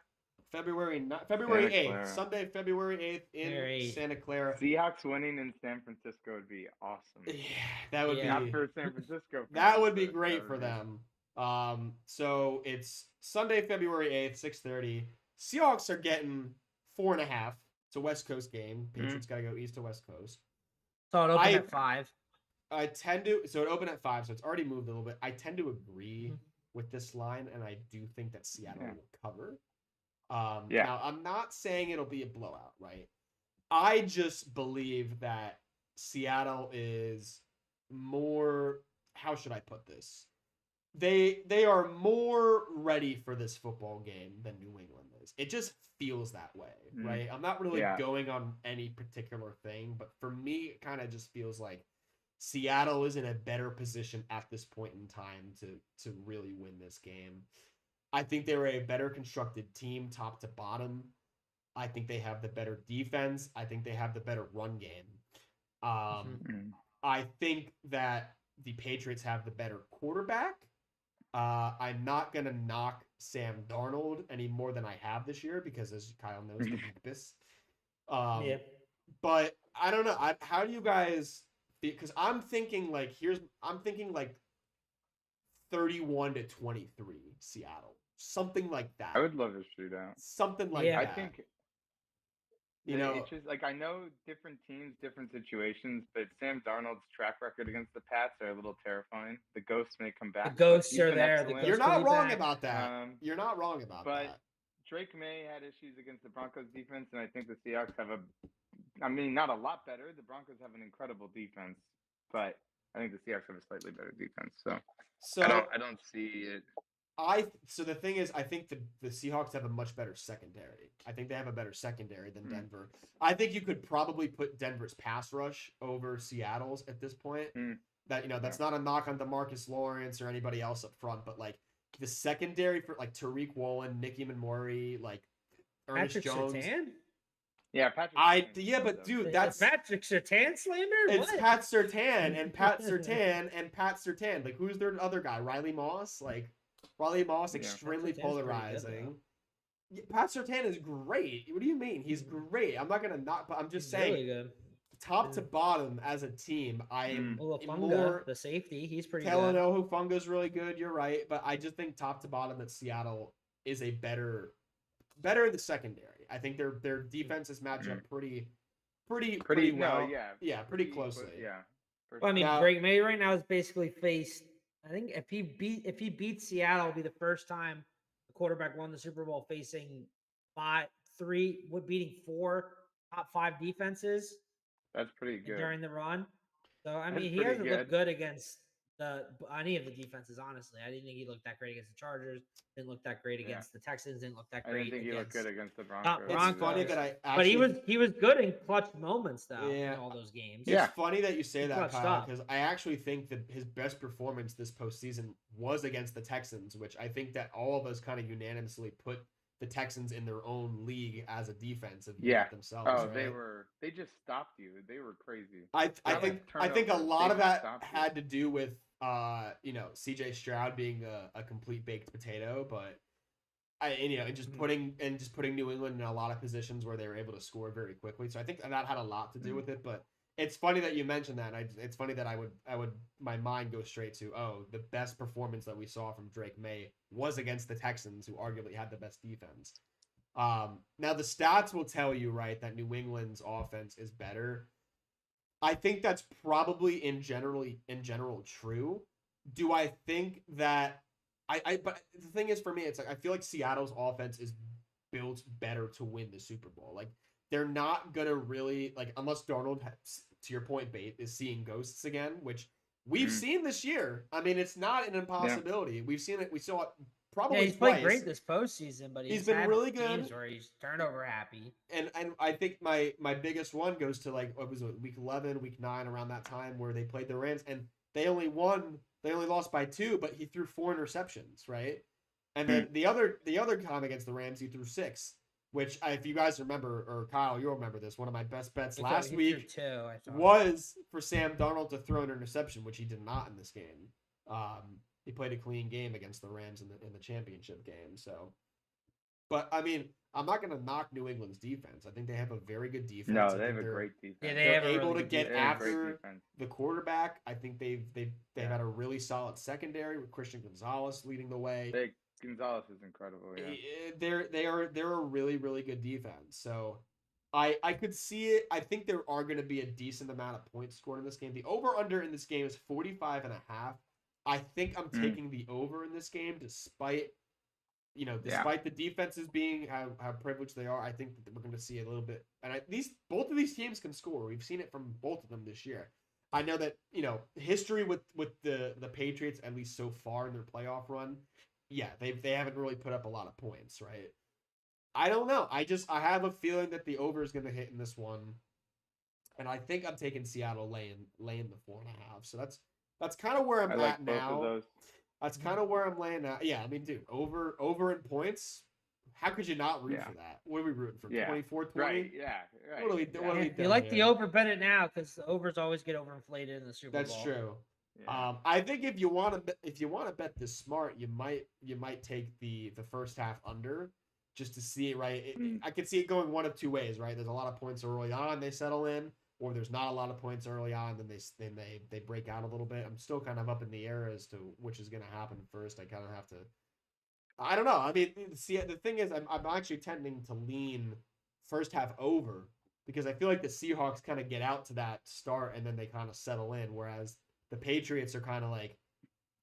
B: February 8th, Sunday, February 8th in Santa Clara.
C: Seahawks winning in San Francisco would be awesome.
B: Yeah, that would be
C: not for San Francisco.
B: That would be great for them. So it's Sunday, February 8th, 6:30. Seahawks are getting 4.5. It's a West Coast game. Patriots got to go East to West Coast.
D: So it opened at 5.
B: So it opened at 5, so it's already moved a little bit. I tend to agree with this line, and I do think that Seattle will cover. Now, I'm not saying it'll be a blowout, right? I just believe that Seattle is more, how should I put this? They are more ready for this football game than New England is. It just feels that way, right? I'm not really going on any particular thing, but for me, it kind of just feels like Seattle is in a better position at this point in time to really win this game. I think they were a better constructed team top to bottom. I think they have the better defense. I think they have the better run game. I think that the Patriots have the better quarterback. I'm not going to knock Sam Darnold any more than I have this year because, as Kyle knows, the weakness.
D: Yeah.
B: But I don't know. How do you guys? Because I'm thinking like 31-23 Seattle, something like that.
C: I would love a shootout.
B: Something like
D: Yeah.
C: I
B: that.
C: think
B: You know,
C: it's just like I know different teams, different situations, but Sam Darnold's track record against the Pats are a little terrifying. The ghosts may come back.
D: The
C: but
D: ghosts
C: he's
D: are
C: been
D: there. The
C: excellent.
B: you're
D: ghosts will
B: not
D: be
B: wrong
D: back.
B: about that. You're not wrong about
C: But
B: that.
C: Drake May had issues against the Broncos defense, and I think the Seahawks have not a lot better. The Broncos have an incredible defense, but I think the Seahawks have a slightly better defense. So I don't see it.
B: So the thing is, I think the Seahawks have a much better secondary. I think they have a better secondary than Denver. I think you could probably put Denver's pass rush over Seattle's at this point. That's not a knock on DeMarcus Lawrence or anybody else up front, but like the secondary for like Tariq Woolen, Nicky Manmori, like Ernest
D: Patrick
B: Jones.
D: Surtain?
C: Yeah, Patrick.
B: But dude, that's
D: Patrick Surtain slander.
B: It's what? Pat Surtain and Pat Surtain and Pat Surtain. Like, who's their other guy? Riley Moss. Like, Riley Moss, extremely polarizing. Pat Surtain is great. What do you mean? He's great. I'm not gonna not, but I'm just saying.
D: Really good.
B: Top to bottom as a team, I'm
D: more the safety. He's pretty
B: Talanoa Hufunga's really good. You're right, but I just think top to bottom that Seattle is a better in the secondary. I think their defenses match up pretty well.
C: Yeah,
B: pretty closely.
C: Yeah.
D: Well, I mean, Drake May right now is basically faced. I think if he beats Seattle, it'll be the first time the quarterback won the Super Bowl facing beating 4 top 5 defenses.
C: That's pretty good
D: during the run. So I mean, he hasn't looked good against any of the defenses. Honestly, I didn't think he looked that great against the Chargers. Didn't look that great against the Texans. Didn't look that great.
C: I didn't think he looked good against the
D: Broncos.
B: It's funny that
D: but he was good in clutch moments though. In all those games.
B: It's funny that you say that, Kyle, because I actually think that his best performance this postseason was against the Texans, which I think that all of us kind of unanimously put the Texans in their own league as a defensive unit themselves.
C: Oh,
B: right?
C: they just stopped you. They were crazy.
B: I think a lot of that had to do with CJ Stroud being a complete baked potato, but just putting New England in a lot of positions where they were able to score very quickly. So I think that had a lot to do with it, but it's funny that you mentioned that. It's funny that my mind goes straight to, the best performance that we saw from Drake May was against the Texans, who arguably had the best defense. Now the stats will tell you, right, that New England's offense is better. I think that's probably in general true. Do I think that but the thing is, for me, it's like I feel like Seattle's offense is built better to win the Super Bowl. Like, they're not gonna really, like, unless Darnold, to your point, Bate, is seeing ghosts again, which we've seen this year. I mean, it's not an impossibility. We've seen it. We saw it probably
D: he's
B: twice.
D: played great this postseason, but he's
B: been really good.
D: Games where he's turnover happy.
B: And I think my biggest one goes to, like, what was it, week 11, week 9, around that time, where they played the Rams, and they only lost by 2, but he threw 4 interceptions, right? And then the other time against the Rams, he threw 6. Which, if you guys remember, or Kyle, you'll remember this, one of my best bets last week was for Sam Darnold to throw an interception, which he did not in this game. He played a clean game against the Rams in the championship game. So, but I mean, I'm not going to knock New England's defense. I think they have a very good defense.
C: No, they have a great defense.
D: Yeah,
B: they're able to get after the quarterback. I think they've had a really solid secondary with Christian Gonzalez leading the way.
C: Gonzalez is incredible. Yeah.
B: They're a really, really good defense. So I could see it. I think there are going to be a decent amount of points scored in this game. The over-under in this game is 45.5. I think I'm taking the over in this game, despite the defenses being how privileged they are. I think that we're going to see a little bit. And both of these teams can score. We've seen it from both of them this year. I know that history with the Patriots, at least so far in their playoff run. Yeah, they haven't really put up a lot of points, right? I don't know. I have a feeling that the over is going to hit in this one, and I think I'm taking Seattle laying the 4.5. So that's kind of where I'm at now. That's kind of where I'm laying at. Yeah, I mean, dude, over in points. How could you not root for that? What are we rooting for? 24-20?
C: Right. Yeah. Right.
B: What are we doing?
D: You like the over bet it now because the overs always get overinflated in the Super Bowl.
B: That's true. Yeah. I think if you want to bet this smart, you might take the first half under, just to see it, right? I could see it going one of two ways, right? There's a lot of points early on, they settle in, or there's not a lot of points early on, then they break out a little bit. I'm still kind of up in the air as to which is going to happen first. I kind of have to. I don't know. I mean, see, the thing is, I'm actually tending to lean first half over because I feel like the Seahawks kind of get out to that start and then they kind of settle in, whereas the Patriots are kind of like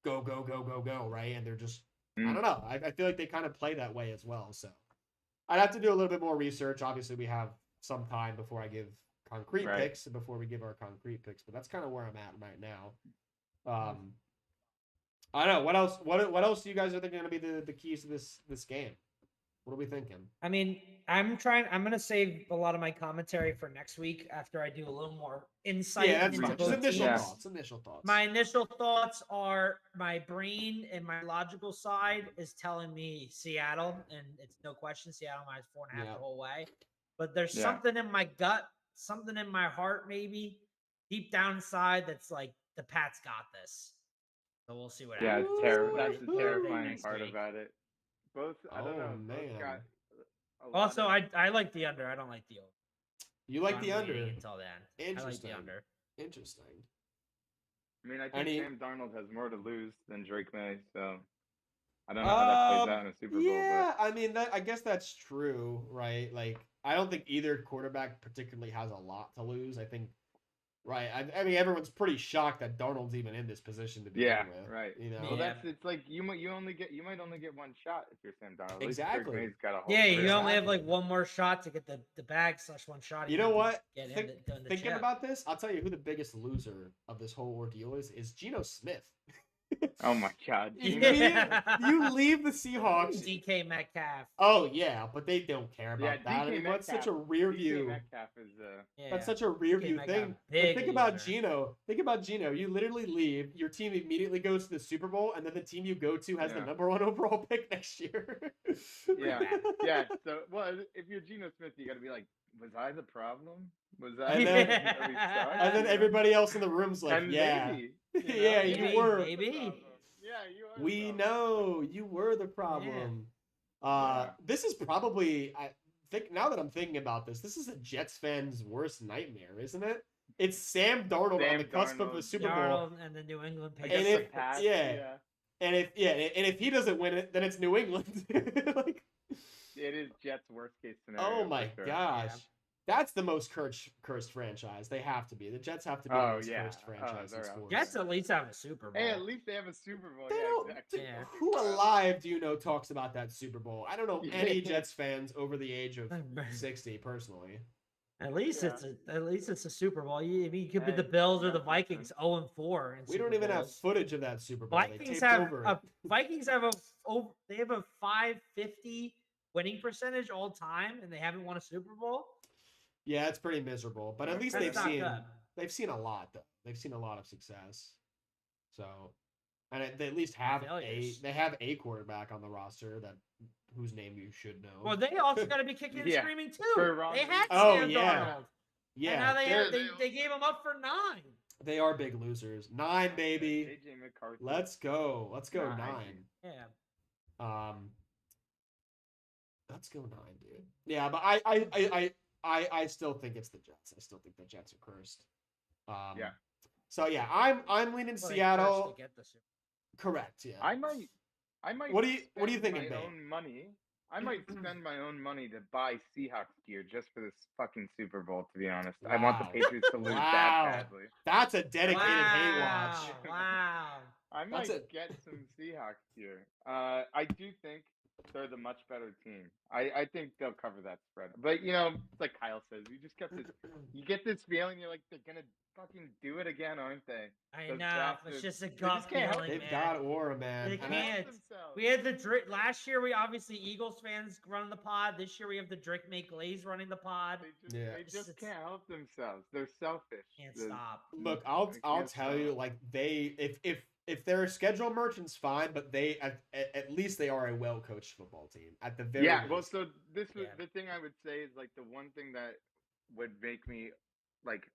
B: go, go, go, go, go, right? And they're just, I don't know. I feel like they kind of play that way as well. So I'd have to do a little bit more research. Obviously, we have some time before I give concrete picks and before we give our concrete picks, but that's kind of where I'm at right now. I don't know. What else? What else do you guys are thinking going to be the keys to this game? What are we thinking?
D: I mean, I'm gonna save a lot of my commentary for next week after I do a little more insight.
B: Yeah, that's
D: into
B: fine.
D: both
B: Just initial
D: teams.
B: thoughts. Initial thoughts.
D: My initial thoughts are my brain and my logical side is telling me Seattle, and it's no question Seattle minus 4.5 the whole way. But there's something in my gut, something in my heart, maybe deep down inside that's like the Pats got this. So we'll see what happens.
C: Yeah, that's the terrifying part about it. Both, I don't know.
B: Man.
C: Both got
D: also, I like the under. I don't like the over.
B: You like the under
D: until then.
B: Interesting.
D: I like the under.
B: Interesting.
C: I mean, I think Sam Darnold has more to lose than Drake May, so I don't know how that plays out in a Super Bowl.
B: Yeah, I mean, I guess that's true, right? Like, I don't think either quarterback particularly has a lot to lose. I think, right? I mean, everyone's pretty shocked that Darnold's even in this position to begin with.
C: Right.
B: You know,
C: well, it's like you might only get one shot if you're Sam Darnold.
B: Exactly.
C: Drake May's got a whole
D: you only have like one more shot to get the bag / one shot.
B: You know what? Thinking about this, I'll tell you who the biggest loser of this whole ordeal is Geno Smith.
C: Oh my God!
B: You leave the Seahawks.
D: DK Metcalf.
B: Oh yeah, but they don't care about that. I mean, that's such a rear view.
C: Metcalf is
B: that's such a rear view thing. Think about Geno. Think about Geno. You literally leave. Your team immediately goes to the Super Bowl, and then the team you go to has the #1 overall pick next year.
C: yeah. So, well, if you're Geno Smith, you got to be like, was I the problem? Was I?
B: And then everybody else in the room's like,
C: maybe,
B: you were.
D: Maybe.
C: Yeah, you are.
B: We know you were the problem. This is probably, I think, now that I'm thinking about this is a Jets fan's worst nightmare, isn't it? It's Sam Darnold on the cusp of a Super Bowl,
D: and the New England
B: Patriots. And if he doesn't win it, then it's New England. Like,
C: it is Jets' worst case scenario.
B: Oh my gosh. Yeah. That's the most cursed franchise. They have to be. The Jets have to be the most cursed franchise in sports.
D: Jets at least have a Super Bowl.
C: Hey, at least they have a Super Bowl. Exactly.
B: Who alive do you know talks about that Super Bowl? I don't know any Jets fans over the age of 60 personally.
D: At least it's a Super Bowl. You could be the Bills or the Vikings 0-4.
B: We don't even have footage of that Super Bowl.
D: Vikings have a 550 winning percentage all time, and they haven't won a Super Bowl.
B: Yeah, it's pretty miserable, but at least they've seen a lot though. They've seen a lot of success. So, and they at least have a quarterback on the roster whose name you should know.
D: Well, they also got to be kicking and screaming too. They had
B: Sam
D: Darnold.
B: Yeah.
D: And now they gave him up for 9.
B: They are big losers. 9, baby.
C: AJ McCarthy.
B: Let's go. 9.
D: Yeah.
B: Let's go 9, dude. Yeah, but I still think it's the Jets. I still think the Jets are cursed. So yeah, I'm leaning Seattle. Correct. Yeah.
C: I might.
B: What do you think?
C: My own money. I might spend my own money to buy Seahawks gear just for this fucking Super Bowl. To be honest, I want the Patriots to lose that badly.
B: That's a dedicated hate watch.
D: Wow.
C: I might get some Seahawks gear. I do think they're the much better team. I think they'll cover that spread. But like Kyle says, you get this feeling you're like they're gonna fucking do it again, aren't they?
D: I know. It's just a gut feeling,
B: They've got aura, man.
D: They can't. We had the Drake last year. We obviously Eagles fans running the pod. This year we have the Drake May Glaze running the pod.
C: They just can't help themselves. They're selfish.
D: Can't stop.
B: Look, I'll tell you, like if they're schedule merchants, fine, but they at least they are a well coached football team at the very least.
C: Well, so this was the thing I would say is like the one thing that would make me like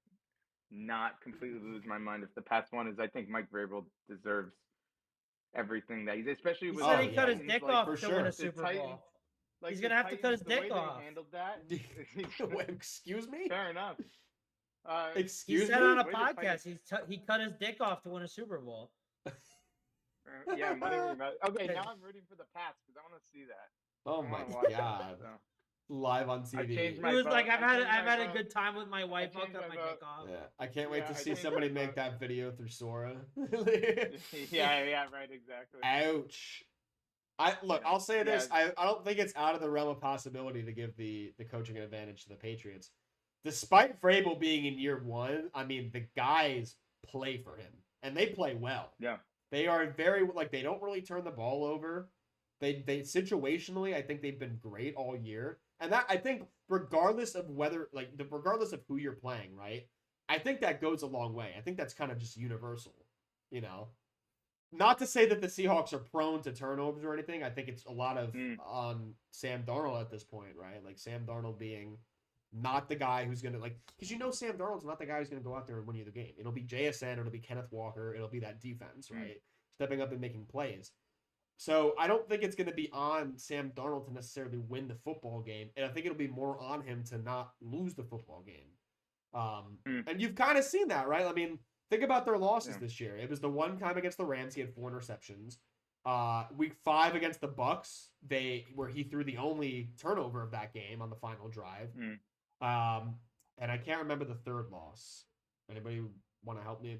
C: not completely lose my mind if the Pats won is I think Mike Vrabel deserves everything that he's, especially with
D: he cut his dick off to win a Super Bowl.
C: Like
D: He's
C: the
D: gonna have to cut his
C: Titans, the way
D: dick
C: they
D: off.
C: handled that.
A: Wait, excuse me?
C: Fair enough.
D: He
A: Excuse
D: said
A: me?
D: on a
C: Way the
D: podcast he cut his dick off to win a Super Bowl.
C: Yeah, money rematch. Okay, now I'm rooting for the Pats because I want to see that.
A: Oh
C: I
A: my
C: wanna watch
A: god.
C: that, so.
A: Live on
C: I
A: TV.
C: changed
D: He
C: my
D: was
C: vote.
D: like, I've
C: I changed
D: had
C: my
D: a
C: vote.
D: good time with my wife. I'll
C: changed
D: cut
C: my
D: my
C: vote.
D: dick off.
A: Yeah, I can't wait
C: Yeah,
A: to
C: I
A: see
C: changed
A: somebody
C: my
A: make
C: vote.
A: that video through Sora.
C: Yeah, right, exactly.
A: Ouch. I'll say this. I don't think it's out of the realm of possibility to give the coaching advantage to the Patriots. Despite Vrabel being in year one, I mean, the guys play for him, and they play well.
C: Yeah.
A: They are very, they don't really turn the ball over. They situationally, I think they've been great all year. And that, I think, regardless of regardless of who you're playing, right? I think that goes a long way. I think that's kind of just universal, you know? Not to say that the Seahawks are prone to turnovers or anything. I think it's a lot of on Sam Darnold at this point, right? Like Sam Darnold being not the guy who's going to, because Sam Darnold's not the guy who's going to go out there and win you the game. It'll be JSN, it'll be Kenneth Walker, it'll be that defense, right? Stepping up and making plays. So I don't think it's going to be on Sam Darnold to necessarily win the football game. And I think it'll be more on him to not lose the football game. And you've kind of seen that, right? I mean, think about their losses this year. It was the one time against the Rams, he had 4 interceptions. Week 5 against the Bucks, where he threw the only turnover of that game on the final drive. And I can't remember the third loss. Anybody want to help me?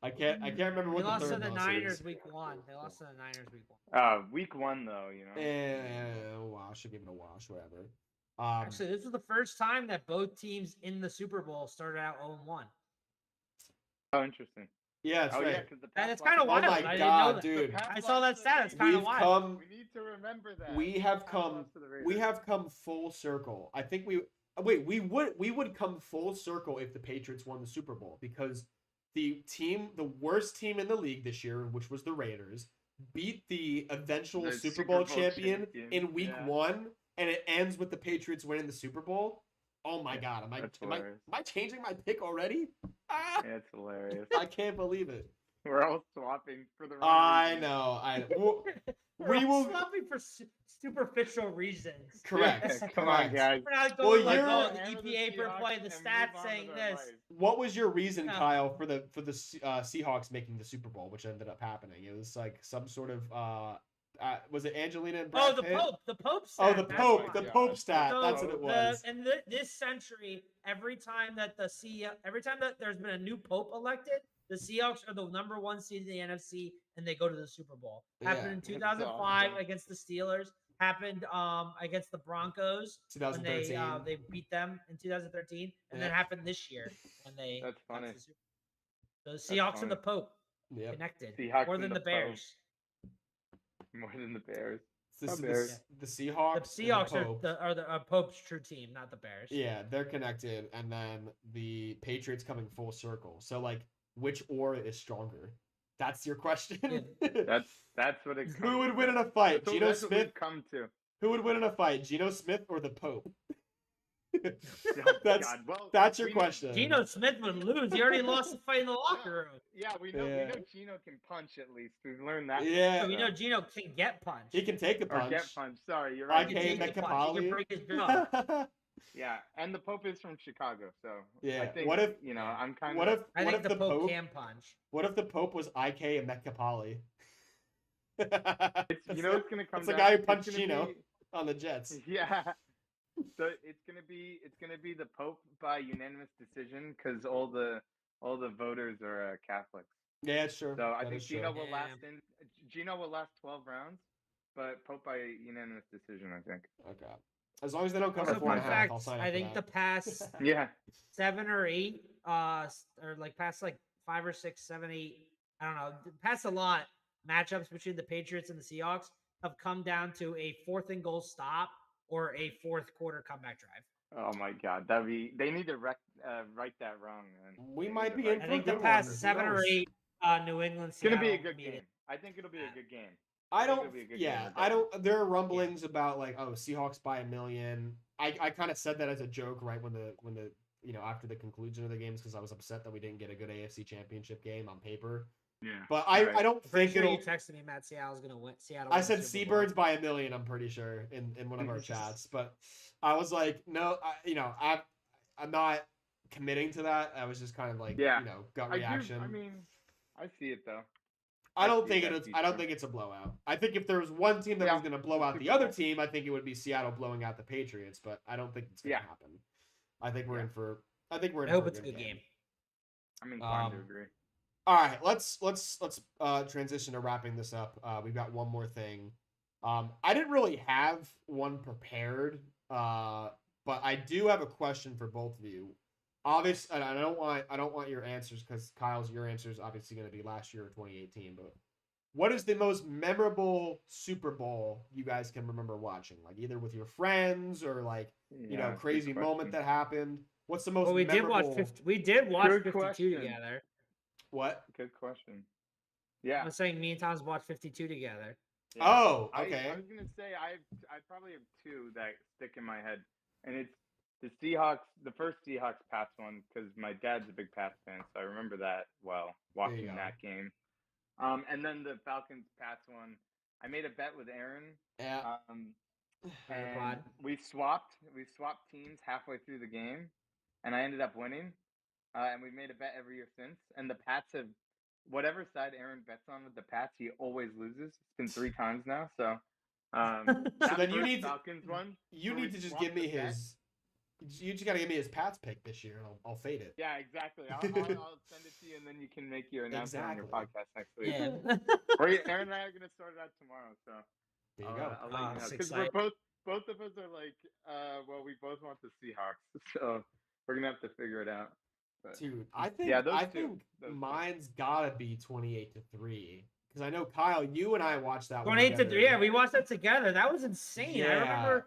A: I can't remember what the third loss is.
D: They lost to the Niners week 1. They lost to the Niners week 1.
C: Week 1 though,
A: Wash. I give it a wash, whatever.
D: Actually, this was the first time that both teams in the Super Bowl started out 0-1.
C: Oh, interesting.
A: Yeah, that's right.
C: Yeah,
D: and it's kind of wild.
A: Oh my god, dude!
D: I saw that stat. It's kind of wild.
C: We need to remember that.
A: We have come full circle. I think we would come full circle if the Patriots won the Super Bowl, because the worst team in the league this year, which was the Raiders, beat the eventual Super Bowl champion in week 1, and it ends with the Patriots winning the Super Bowl. Oh my god, am I changing my pick already?
C: Yeah, it's hilarious.
A: I can't believe it.
C: We're all swapping for the wrong
A: I know.
D: We will swapping for superficial reasons.
A: Correct.
C: Yeah, come on, guys.
D: We're not going the EPA per play, the stats saying this.
A: What was your reason, Kyle, for the Seahawks making the Super Bowl, which ended up happening? It was like some sort of was it Angelina and Brad Pitt?
D: The Pope stat.
A: Oh, the Pope stat. That's what it was.
D: In this century, every time that there's been a new Pope elected, the Seahawks are the number 1 seed in the NFC, and they go to the Super Bowl. Happened in 2005 against the Steelers. Happened against the Broncos
A: 2013.
D: When they beat them in 2013, and then happened this year when they.
C: That's funny.
D: So the Seahawks and the Pope connected more than the Bears.
C: More than the Bears.
A: The Seahawks.
D: The Seahawks are the Pope's true team, not the Bears.
A: Yeah, they're connected, and then the Patriots coming full circle. So which aura is stronger? That's your question.
C: That's what it.
A: Who would win in a fight? Geno Smith.
C: Come to.
A: Who would win in a fight? Geno Smith or the Pope?
C: That's
A: your question.
D: Geno Smith would lose. He already lost the fight in the locker room.
C: Yeah, we know Geno can punch at least. We've learned that.
A: Yeah.
D: So we know Geno can get punched.
A: He can take a punch.
C: Or get punched. Sorry, you're right.
D: He can break his jaw.
C: Yeah, and the Pope is from Chicago, so
A: yeah.
C: I think,
A: what if
C: I'm kind
A: of?
D: I think the Pope can punch.
A: What if the Pope was IK Metcalfe?
C: It's gonna come.
A: It's the guy who punched Geno on the Jets.
C: Yeah. So it's gonna be the Pope by unanimous decision because all the voters are Catholics.
A: Yeah, sure.
C: So I think Geno will last 12 rounds, but Pope by unanimous decision, I think.
A: Okay. As long as they don't come to 4.5, I'll sign up.
D: I think the past 7 or 8, or past 5 or 6, 7, 8, I don't know, past a lot matchups between the Patriots and the Seahawks have come down to a 4th and goal stop or a 4th quarter comeback drive.
C: Oh my God, they need to right that wrong, man.
A: We might be in.
D: I think the past 7 or 8 New England.
C: It's gonna be a good game. I think it'll be a good game.
A: I don't. There are rumblings about Seahawks by 1 million. I kind of said that as a joke, right when the after the conclusion of the games, because I was upset that we didn't get a good AFC Championship game on paper.
C: Yeah.
B: But I don't
D: Pretty
B: think
D: sure
B: it'll.
D: you texted me, Matt. Seattle's gonna win. Seattle.
B: I
D: wins the
B: said
D: Super Bowl.
B: Seabirds by 1,000,000. I'm pretty sure in one of our chats, but I was like, no, I'm not committing to that. I was just kind of like, gut reaction.
C: I mean, I see it though.
B: I don't think it's a blowout. I think if there was one team that was going to blow out the other team, I think it would be Seattle blowing out the Patriots. But I don't think it's going to happen. I think we're in for. I think we're in.
D: I hope
B: for
D: it's a good game.
C: I'm inclined to agree.
B: All right, let's transition to wrapping this up. We've got one more thing. I didn't really have one prepared, but I do have a question for both of you. Obviously, and I don't want your answers because Kyle's your answer is obviously going to be last year or 2018. But what is the most memorable Super Bowl you guys can remember watching? Like either with your friends or like crazy moment that happened. What's the most?
D: Well, we
B: memorable...
D: did watch 52 together.
B: What?
C: Good question. Yeah,
D: I was saying me and Tom's watched 52 together.
B: Yeah. Oh, okay.
C: I was gonna say I probably have two that stick in my head, and it's the Seahawks, the first Seahawks Pats one, because my dad's a big Pats fan, so I remember that well watching that game. And then the Falcons Pats one, I made a bet with Aaron.
B: Yeah.
C: And we swapped teams halfway through the game, and I ended up winning. And we've made a bet every year since. And the Pats have, whatever side Aaron bets on with the Pats, he always loses. It's been 3 times now. So,
B: so then you need
C: Falcons one.
B: You need to just give me his. You just gotta give me his Pats pick this year, and I'll fade it.
C: Yeah, exactly. I'll send it to you, and then you can make your announcement on your podcast next week.
D: Yeah.
C: Aaron and I are gonna start it out tomorrow. So
B: there you go.
C: I'll let you know because we're both of us are like, well, we both want the Seahawks, so we're gonna have to figure it out. But,
B: dude, I think mine's gotta be 28-3 because I know Kyle, you and I watched that.
D: 28-3. Yeah, we watched that together. That was insane.
B: Yeah.
D: I remember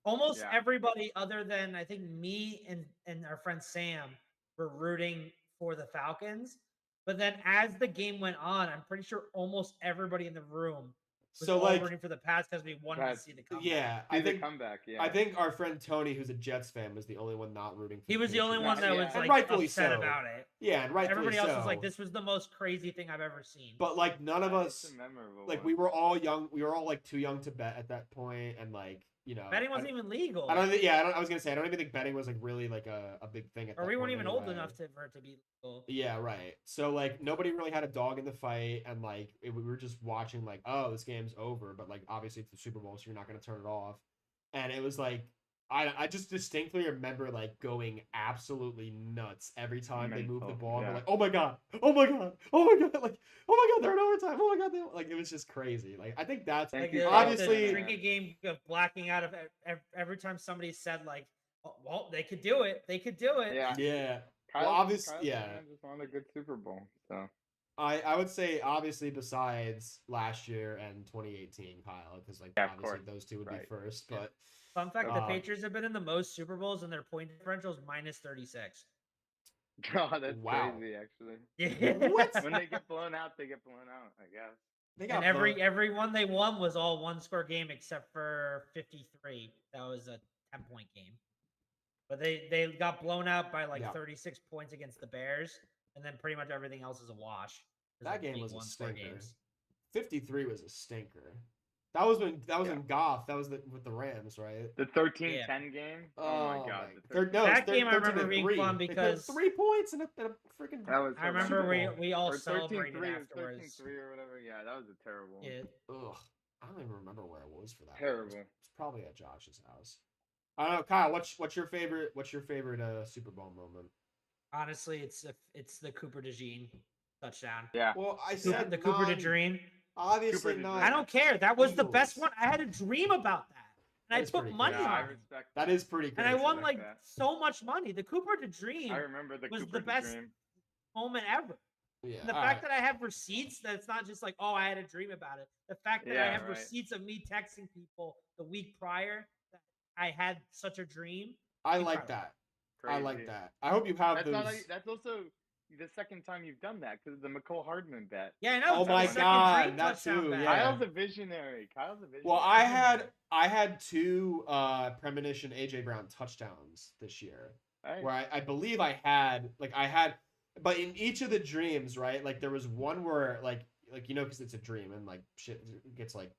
D: almost everybody other than I think me and our friend Sam were rooting for the Falcons. But then as the game went on, I'm pretty sure almost everybody in the room was rooting for the Pats because we wanted to see the comeback.
B: Yeah,
C: I think the comeback. Yeah,
B: I think our friend Tony, who's a Jets fan, was the only one not rooting for.
D: He was the only one that was like
B: rightfully
D: upset about it.
B: Yeah, and rightfully
D: everybody else was like, "This was the most crazy thing I've ever seen."
B: But like none of us, like we were all young. We were all like too young to bet at that point, and like
D: betting wasn't even legal.
B: I was gonna say I don't even think betting was like really like a big thing at that point.
D: Or we weren't even old enough for it to be legal.
B: Yeah, right. So like nobody really had a dog in the fight, and like we were just watching like, oh, this game's over, but like obviously it's the Super Bowl, so you're not gonna turn it off. And it was like I just distinctly remember like going absolutely nuts every time they moved the ball. And we're like, oh my god, oh my god, oh my god, like oh my god, they're in overtime. Oh my god, like it was just crazy. Like I think that's obviously
D: the drinking game of blacking out of every time somebody said like, oh, well, they could do it, they could do it.
B: Yeah.
C: Kyle,
B: well, obviously,
C: Kyle just won a good Super Bowl. So
B: I would say obviously besides last year and 2018, Kyle, because like obviously those two would be first, but.
D: Fun fact: the Patriots have been in the most Super Bowls, and their point differential is -36.
C: Oh, that's crazy, actually.
D: Yeah.
B: What?
C: When they get blown out, they get blown out. I guess.
D: And every one they won was all 1-score game except for 53. That was a 10-point game. But they got blown out by like 36 points against the Bears, and then pretty much everything else is a wash.
B: That game was a stinker. 53 was a stinker. That was in Goff. That was with the Rams, right?
C: The 13-10 game. Oh my god!
D: That game I remember being fun because
B: 3 points and a freaking.
C: I
D: remember we all celebrated
C: 13-3
D: afterwards.
C: 13-3 or whatever. Yeah, that was a terrible.
D: Yeah.
B: Ugh, I don't even remember where it was for that.
C: Terrible.
B: It's probably at Josh's house. I don't know, Kyle. What's your favorite? What's your favorite Super Bowl moment?
D: Honestly, it's the Cooper DeJean touchdown.
C: Yeah.
B: Well, I said
D: the Cooper DeJean.
B: Obviously not.
D: I don't care. That was the best one. I had a dream about that, and I put money on it.
B: That is pretty cool.
D: And I won like so much money. The Cooper DeJean.
C: I remember
D: was the best moment ever.
B: Yeah.
D: And the fact that I have receipts, that it's not just like, oh, I had a dream about it. The fact that I have receipts of me texting people the week prior that I had such a dream.
B: I like that. Crazy. I like that. I hope you have those.
C: That's also the second time you've done that because of the McCole Hardman bet.
D: Yeah, I know.
B: Oh my god, that too. Yeah.
C: Kyle's a visionary.
B: Well, I had 2 premonition AJ Brown touchdowns this year, where I believe I had But in each of the dreams, right? Like there was one where like because it's a dream and like shit gets like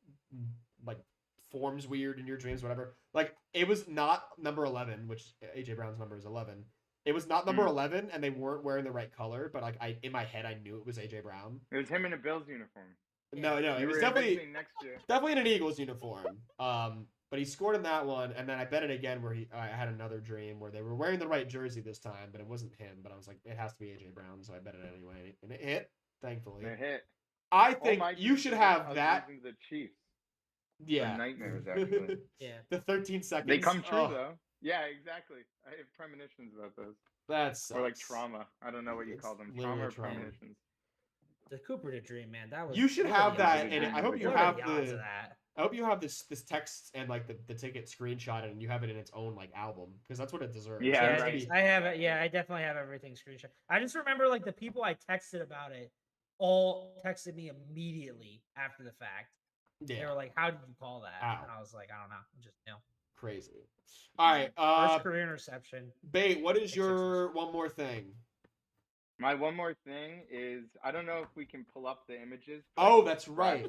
B: forms weird in your dreams, whatever. Like it was not number 11, which AJ Brown's number is 11. It was not number 11, and they weren't wearing the right color. But like in my head, I knew it was AJ Brown.
C: It was him in a Bills uniform.
B: No, it was definitely in an Eagles uniform. But he scored in that one, and then I bet it again where I had another dream where they were wearing the right jersey this time, but it wasn't him. But I was like, it has to be AJ Brown, so I bet it anyway, and it hit. Thankfully,
C: it hit.
B: I think you should have that.
C: The Chiefs.
B: Yeah.
C: The nightmares, actually.
D: Yeah.
B: The 13 seconds.
C: They come true, though. Yeah, exactly. I have premonitions about those.
B: That's
C: or like trauma. I don't know what you call them. Trauma or premonitions.
D: The Cooper to Dream, man. That was.
B: You should have that, and I hope you have
D: the.
B: I hope you have this text and like the ticket screenshotted, and you have it in its own like album because that's what it deserves.
C: Yeah,
D: right. I have it. Yeah, I definitely have everything screenshot. I just remember like the people I texted about it all texted me immediately after the fact. Yeah. They were like, "How did you call that?" Ow. And I was like, "I don't know, just
B: crazy." All right,
D: first career interception.
B: Bate, what is your one more thing?
C: My one more thing is I don't know if we can pull up the images.
B: Oh, that's right.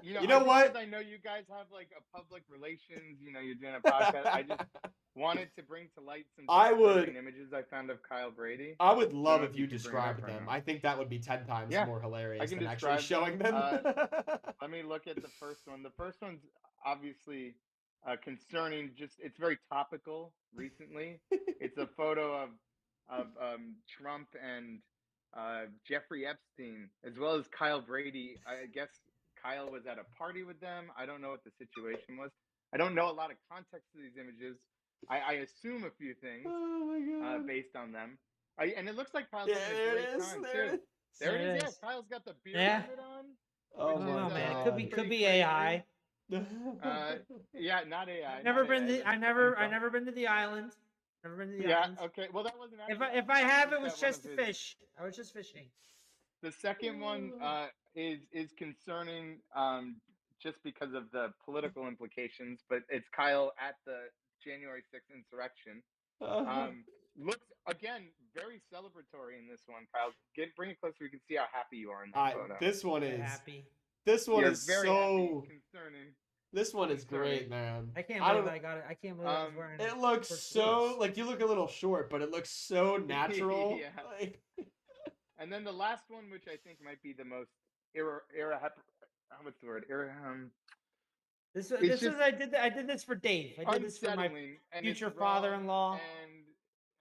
B: You know what?
C: I know you guys have like a public relations. You're doing a podcast. I just wanted to bring to light some images I found of Kyle Brady.
B: I would love if you described them. I think that would be 10 times more hilarious than actually showing them.
C: Let me look at the first one. The first one's obviously concerning. It's very topical recently. It's a photo of Trump and Jeffrey Epstein, as well as Kyle Brady. I guess Kyle was at a party with them. I don't know what the situation was. I don't know a lot of context to these images. I assume a few things based on them. And it looks like Kyle's having a great time too. There it is. Yeah, Kyle's got the beard helmet on.
B: Oh no, man,
D: it could be AI.
C: Yeah, not AI.
D: I've never been to the island. Never been to the islands.
C: Okay. Well, that wasn't.
D: If I have, it was just to fish. I was just fishing.
C: The second one is concerning just because of the political implications, but it's Kyle at the January 6th insurrection. Looks again very celebratory in this one, Kyle. Bring it closer. We can see how happy you are in that photo.
B: This one is
D: happy.
B: This one is
C: very
B: so
C: concerning.
B: This one is great, man.
D: I can't believe I got it. I can't believe I was wearing it.
B: It looks so like you look a little short, but it looks so natural.
C: Yeah.
B: Like...
C: And then the last one, which I think might be the most what's the word?
D: I did this for Dave. I did this for my future father-in-law.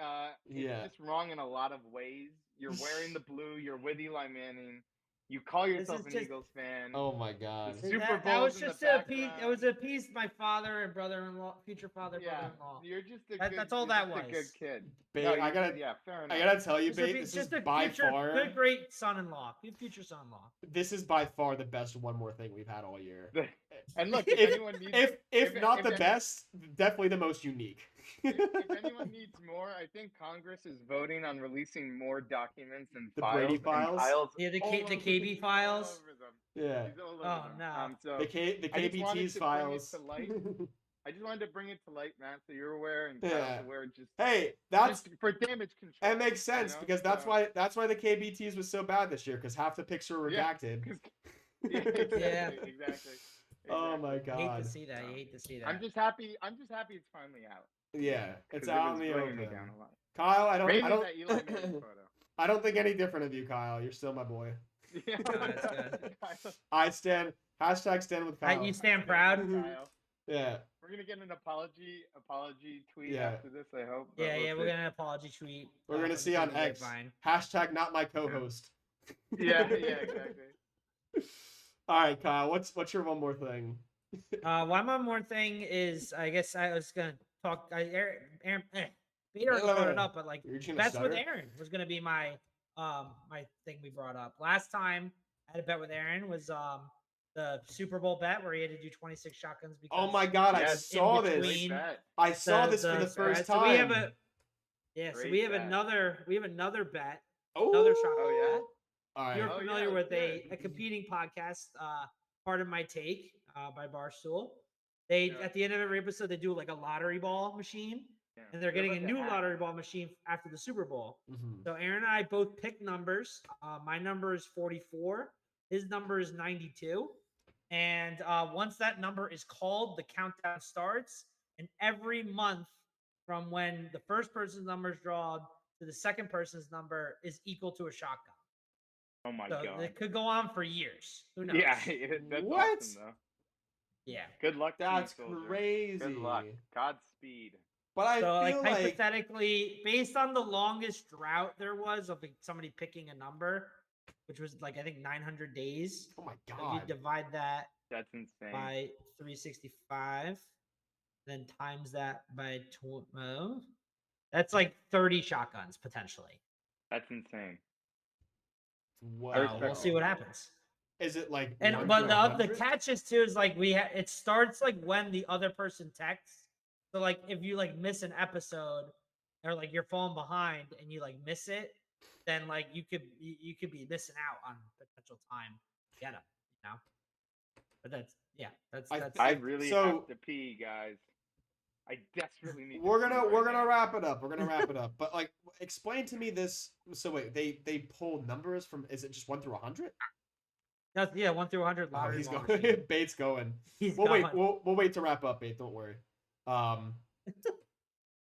C: And it's just wrong in a lot of ways. You're wearing the blue. You're with Eli Manning. You call yourself an Eagles fan.
B: Oh my God!
D: That was just a piece. It was a piece. My father and brother-in-law, future brother-in-law.
C: You're just
D: that's all that was.
C: A good kid.
B: Babe,
C: fair
B: I
C: enough.
B: gotta tell you, babe, this is by far
D: good, great son-in-law, good future son-in-law.
B: This is by far the best one more thing we've had all year.
C: And look, if
B: not the best, definitely the most unique.
C: if anyone needs more, I think Congress is voting on releasing more documents and
B: the Brady files.
D: Yeah, the KB files.
B: Yeah.
D: Oh no.
C: So
B: the KBT's files.
C: I just wanted to bring it to light, Matt, so you're aware and aware.
B: That's
C: for damage control.
B: That makes sense because that's why the KBTs was so bad this year because half the pics were redacted.
C: Exactly.
B: Oh my God.
D: You hate to see that. You hate to see that.
C: I'm just happy it's finally out.
B: Yeah, it's out in the open.
C: Down a lot.
B: Kyle, I don't think any different of you, Kyle. You're still my boy.
C: Yeah,
D: that's good.
B: I stand. #stand with Kyle.
D: You stand proud.
C: Kyle.
B: Yeah.
C: We're gonna get an apology tweet after this. I hope.
D: Yeah, we're gonna apology tweet.
B: We're gonna see on X. #not my co-host.
C: Yeah, exactly.
B: All right, Kyle. What's your one more thing?
D: One more thing is, I guess I was gonna talk. Aaron, Peter brought it up, but like bets with Aaron was gonna be my my thing we brought up last time. I had a bet with Aaron was the Super Bowl bet where he had to do 26 shotguns. Because
B: oh my God, I saw this. I saw this for the first time.
D: So we have we have another bet.
B: Oh,
D: another shotgun bet.
B: All right.
D: You're familiar with a competing podcast, Part of My Take by Barstool. They at the end of every episode they do like a lottery ball machine. and they're getting a new lottery ball machine after the Super Bowl.
B: Mm-hmm.
D: So Aaron and I both picked numbers. My number is 44. His number is 92. And once that number is called, the countdown starts. And every month from when the first person's number is drawn to the second person's number is equal to a shotgun.
C: Oh my
D: so
C: god!
D: It could go on for years. Who knows?
C: Yeah, that's
B: What?
C: awesome though.
D: Yeah.
C: Good luck.
B: That's
C: to you, soldier.
B: crazy.
C: Good luck. Godspeed.
B: But I
D: So,
B: feel like
D: hypothetically, based on the longest drought there was of somebody picking a number, which was like I think 900 days.
B: oh my
D: If
B: god,
D: you divide that
C: That's insane.
D: by 365, then times that by 12, that's like 30 shotguns potentially.
C: That's insane.
B: wow.
D: We'll see what happens.
B: Is it like?
D: And
B: 1
D: but
B: to
D: the
B: 100?
D: catch is too is like it starts like when the other person texts. So like if you like miss an episode or like you're falling behind and you like miss it, then like you could be missing out on potential time to get them, you know. But that's
C: I really
B: so-
C: have to pee, guys. I desperately need.
B: We're
C: to pee
B: gonna
C: right now.
B: wrap it up. We're gonna wrap it up. But like, explain to me this. So wait, they pull numbers from? Is it just 1 through 100?
D: That's 1 through 100
B: Oh,
D: lottery.
B: he's
D: ball
B: going.
D: machine.
B: Bate's going.
D: He's
B: We'll
D: going.
B: wait. We'll wait to wrap up, Bate. Don't worry.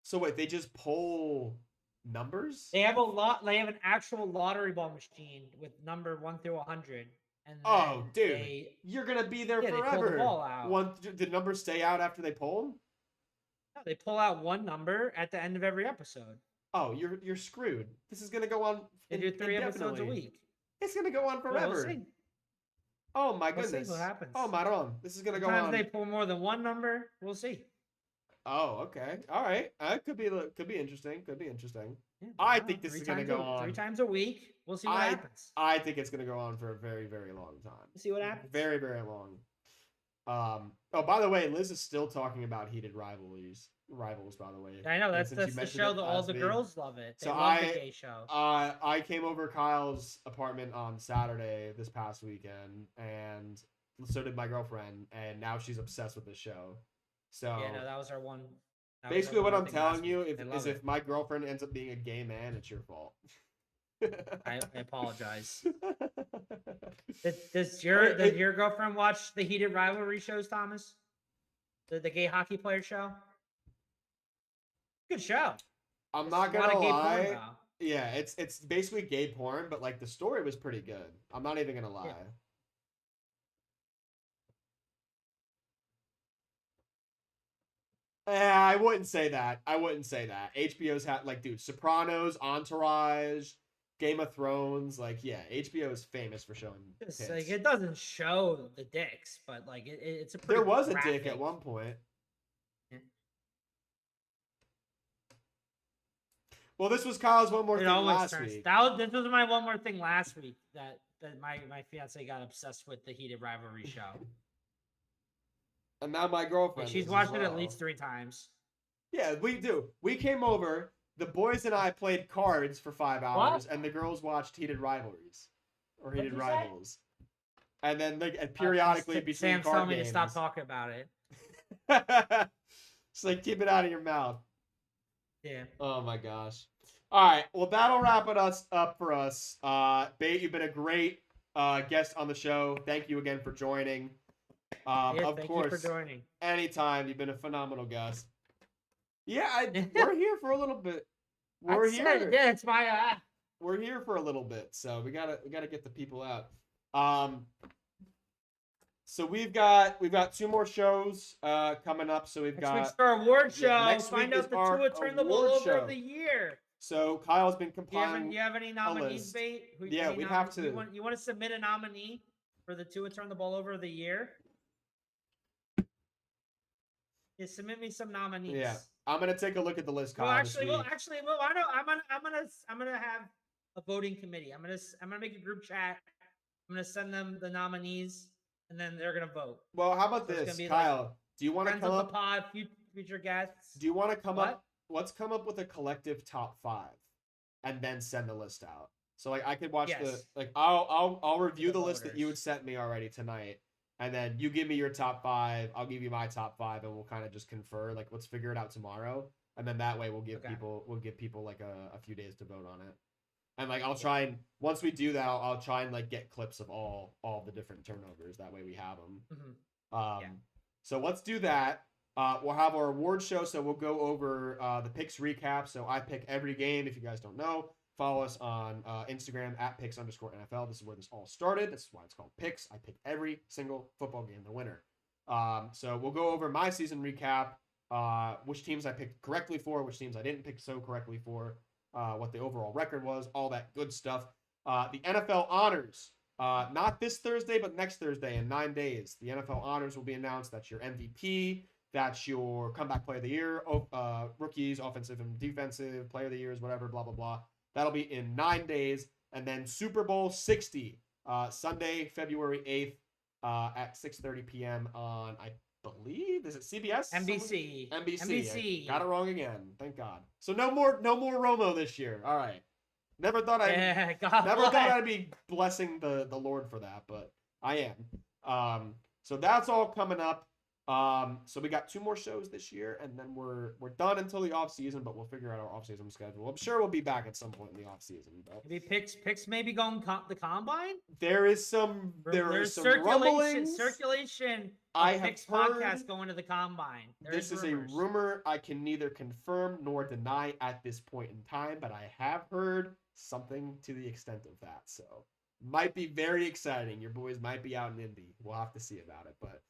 B: So wait, they just pull numbers?
D: They have They have an actual lottery ball machine with number 1 through 100. And
B: Oh, dude,
D: they,
B: you're gonna be there
D: they pull the
B: forever.
D: ball out.
B: Did numbers stay out after they pull them?
D: No, they pull out one number at the end of every episode.
B: Oh, you're screwed. This is gonna go on.
D: They do 3 episodes a
B: indefinitely.
D: week.
B: It's gonna go on
D: Well,
B: forever.
D: we'll see.
B: Oh my
D: We'll see
B: goodness.
D: what happens.
B: Oh my god. This is gonna go
D: Sometimes
B: on.
D: they pull more than one number. We'll see.
B: Oh, okay. All right. Could be interesting. Could be interesting.
D: Yeah,
B: I
D: no,
B: think this
D: 3
B: is gonna
D: times
B: go
D: a-
B: on.
D: 3 times a week. We'll see what happens.
B: I think it's gonna go on for a very, very long time.
D: We'll see what happens.
B: Very, very long. Oh, by the way, Liz is still talking about heated rivals. By the way,
D: I know that's
B: since you
D: the
B: mentioned
D: show
B: it
D: that all
B: last
D: the
B: week.
D: girls love it. They
B: So
D: love the gay show.
B: I came over Kyle's apartment on Saturday this past weekend, and so did my girlfriend, and now she's obsessed with the show. So
D: Yeah, no, that was our one.
B: basically, what I'm
D: thing last
B: telling you
D: week. They love
B: is
D: it.
B: if my girlfriend ends up being a gay man, it's your fault.
D: I apologize. Does your girlfriend watch the heated rivalry shows, Thomas? The gay hockey player show? Good show.
B: I'm
D: It's
B: not
D: a lot
B: gonna
D: of gay porn,
B: lie.
D: though.
B: Yeah, it's basically gay porn, but like the story was pretty good. I'm not even gonna lie. I wouldn't say that. HBO's had like, dude, Sopranos, Entourage, Game of Thrones, like, yeah, HBO is famous for showing
D: Just,
B: tits.
D: like, it doesn't show the dicks, but like it's a pretty
B: There was a
D: graphic.
B: dick at one point.
D: Yeah.
B: Well, this was Kyle's one more
D: It
B: thing
D: always
B: last
D: turns.
B: week.
D: This was my one more thing last week that my fiance got obsessed with the heated rivalry show.
B: And now my girlfriend.
D: She's
B: is as
D: watched it at
B: well.
D: least 3 times.
B: Yeah, we do. We came over. The boys and I played cards for 5 hours, and the girls watched Heated Rivalries or
D: What'd
B: Heated
D: you say?
B: Rivals. And then periodically between
D: Sam's
B: card
D: telling me
B: games.
D: to stop talking about it.
B: It's like, keep it out of your mouth.
D: Yeah.
B: Oh my gosh. All right. Well, that'll wrap it up for us. Bate, you've been a great guest on the show. Thank you again for joining. Of
D: Thank
B: course,
D: you for joining.
B: anytime. You've been a phenomenal guest. Yeah, we're here for a little bit. We're here.
D: Yeah, it's my.
B: We're here for a little bit, so we gotta get the people out. So we've got 2 more shows coming up. So we've
D: Next week's
B: got
D: our award show.
B: next
D: Find
B: week is
D: out the
B: our
D: Tua Turn the Ball
B: award
D: Over
B: show.
D: of the year.
B: So Kyle's been
D: Do you
B: compiling.
D: have any nominees,
B: list.
D: Bate?
B: Yeah, we have to.
D: You want to submit a nominee for the Tua Turn the Ball Over of the year? Yeah, submit me some nominees.
B: Yeah, I'm gonna take a look at the list, Kyle.
D: Well,
B: this
D: actually,
B: week.
D: I know. I'm gonna have a voting committee. I'm gonna make a group chat. I'm gonna send them the nominees, and then they're gonna vote.
B: Well, how about
D: So it's
B: this,
D: gonna be
B: Kyle? Do you want to
D: Friends
B: come
D: of the
B: up?
D: pod, future guests.
B: Do you want to come
D: What?
B: up? Let's come up with a collective top 5, and then send the list out. So like I could watch
D: Yes.
B: I'll review
D: The
B: the list that you
D: voters.
B: had sent me already tonight, and then you give me your top 5. I'll give you my top 5, and we'll kind of just confer. Like let's figure it out tomorrow, and then that way we'll give people like a few days to vote on it. And like I'll try and once we do that, I'll try and like get clips of all the different turnovers. That way we have them. So let's do that. We'll have our award show, so we'll go over the picks recap. So I pick every game. If you guys don't know, follow us on Instagram at @picks_NFL. This is where this all started. This is why it's called Picks. I pick every single football game, the winner. So we'll go over my season recap, which teams I picked correctly for, which teams I didn't pick so correctly for, what the overall record was, all that good stuff. The NFL honors, not this Thursday, but next Thursday in 9 days. The NFL honors will be announced. That's your MVP. That's your comeback player of the year, rookies, offensive and defensive, player of the years, whatever, blah, blah, blah. That'll be in 9 days. And then Super Bowl 60, Sunday, February 8th at 6:30 p.m. on, I believe, is it CBS?
D: NBC.
B: NBC. Got it wrong again. Thank God. So no more Romo this year. All right. Never thought I'd be blessing the Lord for that, but I am. So that's all coming up. So we got 2 more shows this year, and then we're done until the off season, but we'll figure out our off season schedule. I'm sure we'll be back at some point in the off season. But
D: maybe picks maybe going the combine.
B: There's some rumblings.
D: Circulation.
B: I have
D: Picks
B: heard
D: podcast going to the combine.
B: This is rumors. A rumor I can neither confirm nor deny at this point in time, but I have heard something to the extent of that. So might be very exciting. Your boys might be out in Indy. We'll have to see about it, but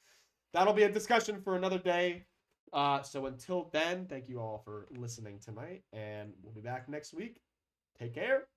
B: that'll be a discussion for another day. So until then, thank you all for listening tonight, and we'll be back next week. Take care.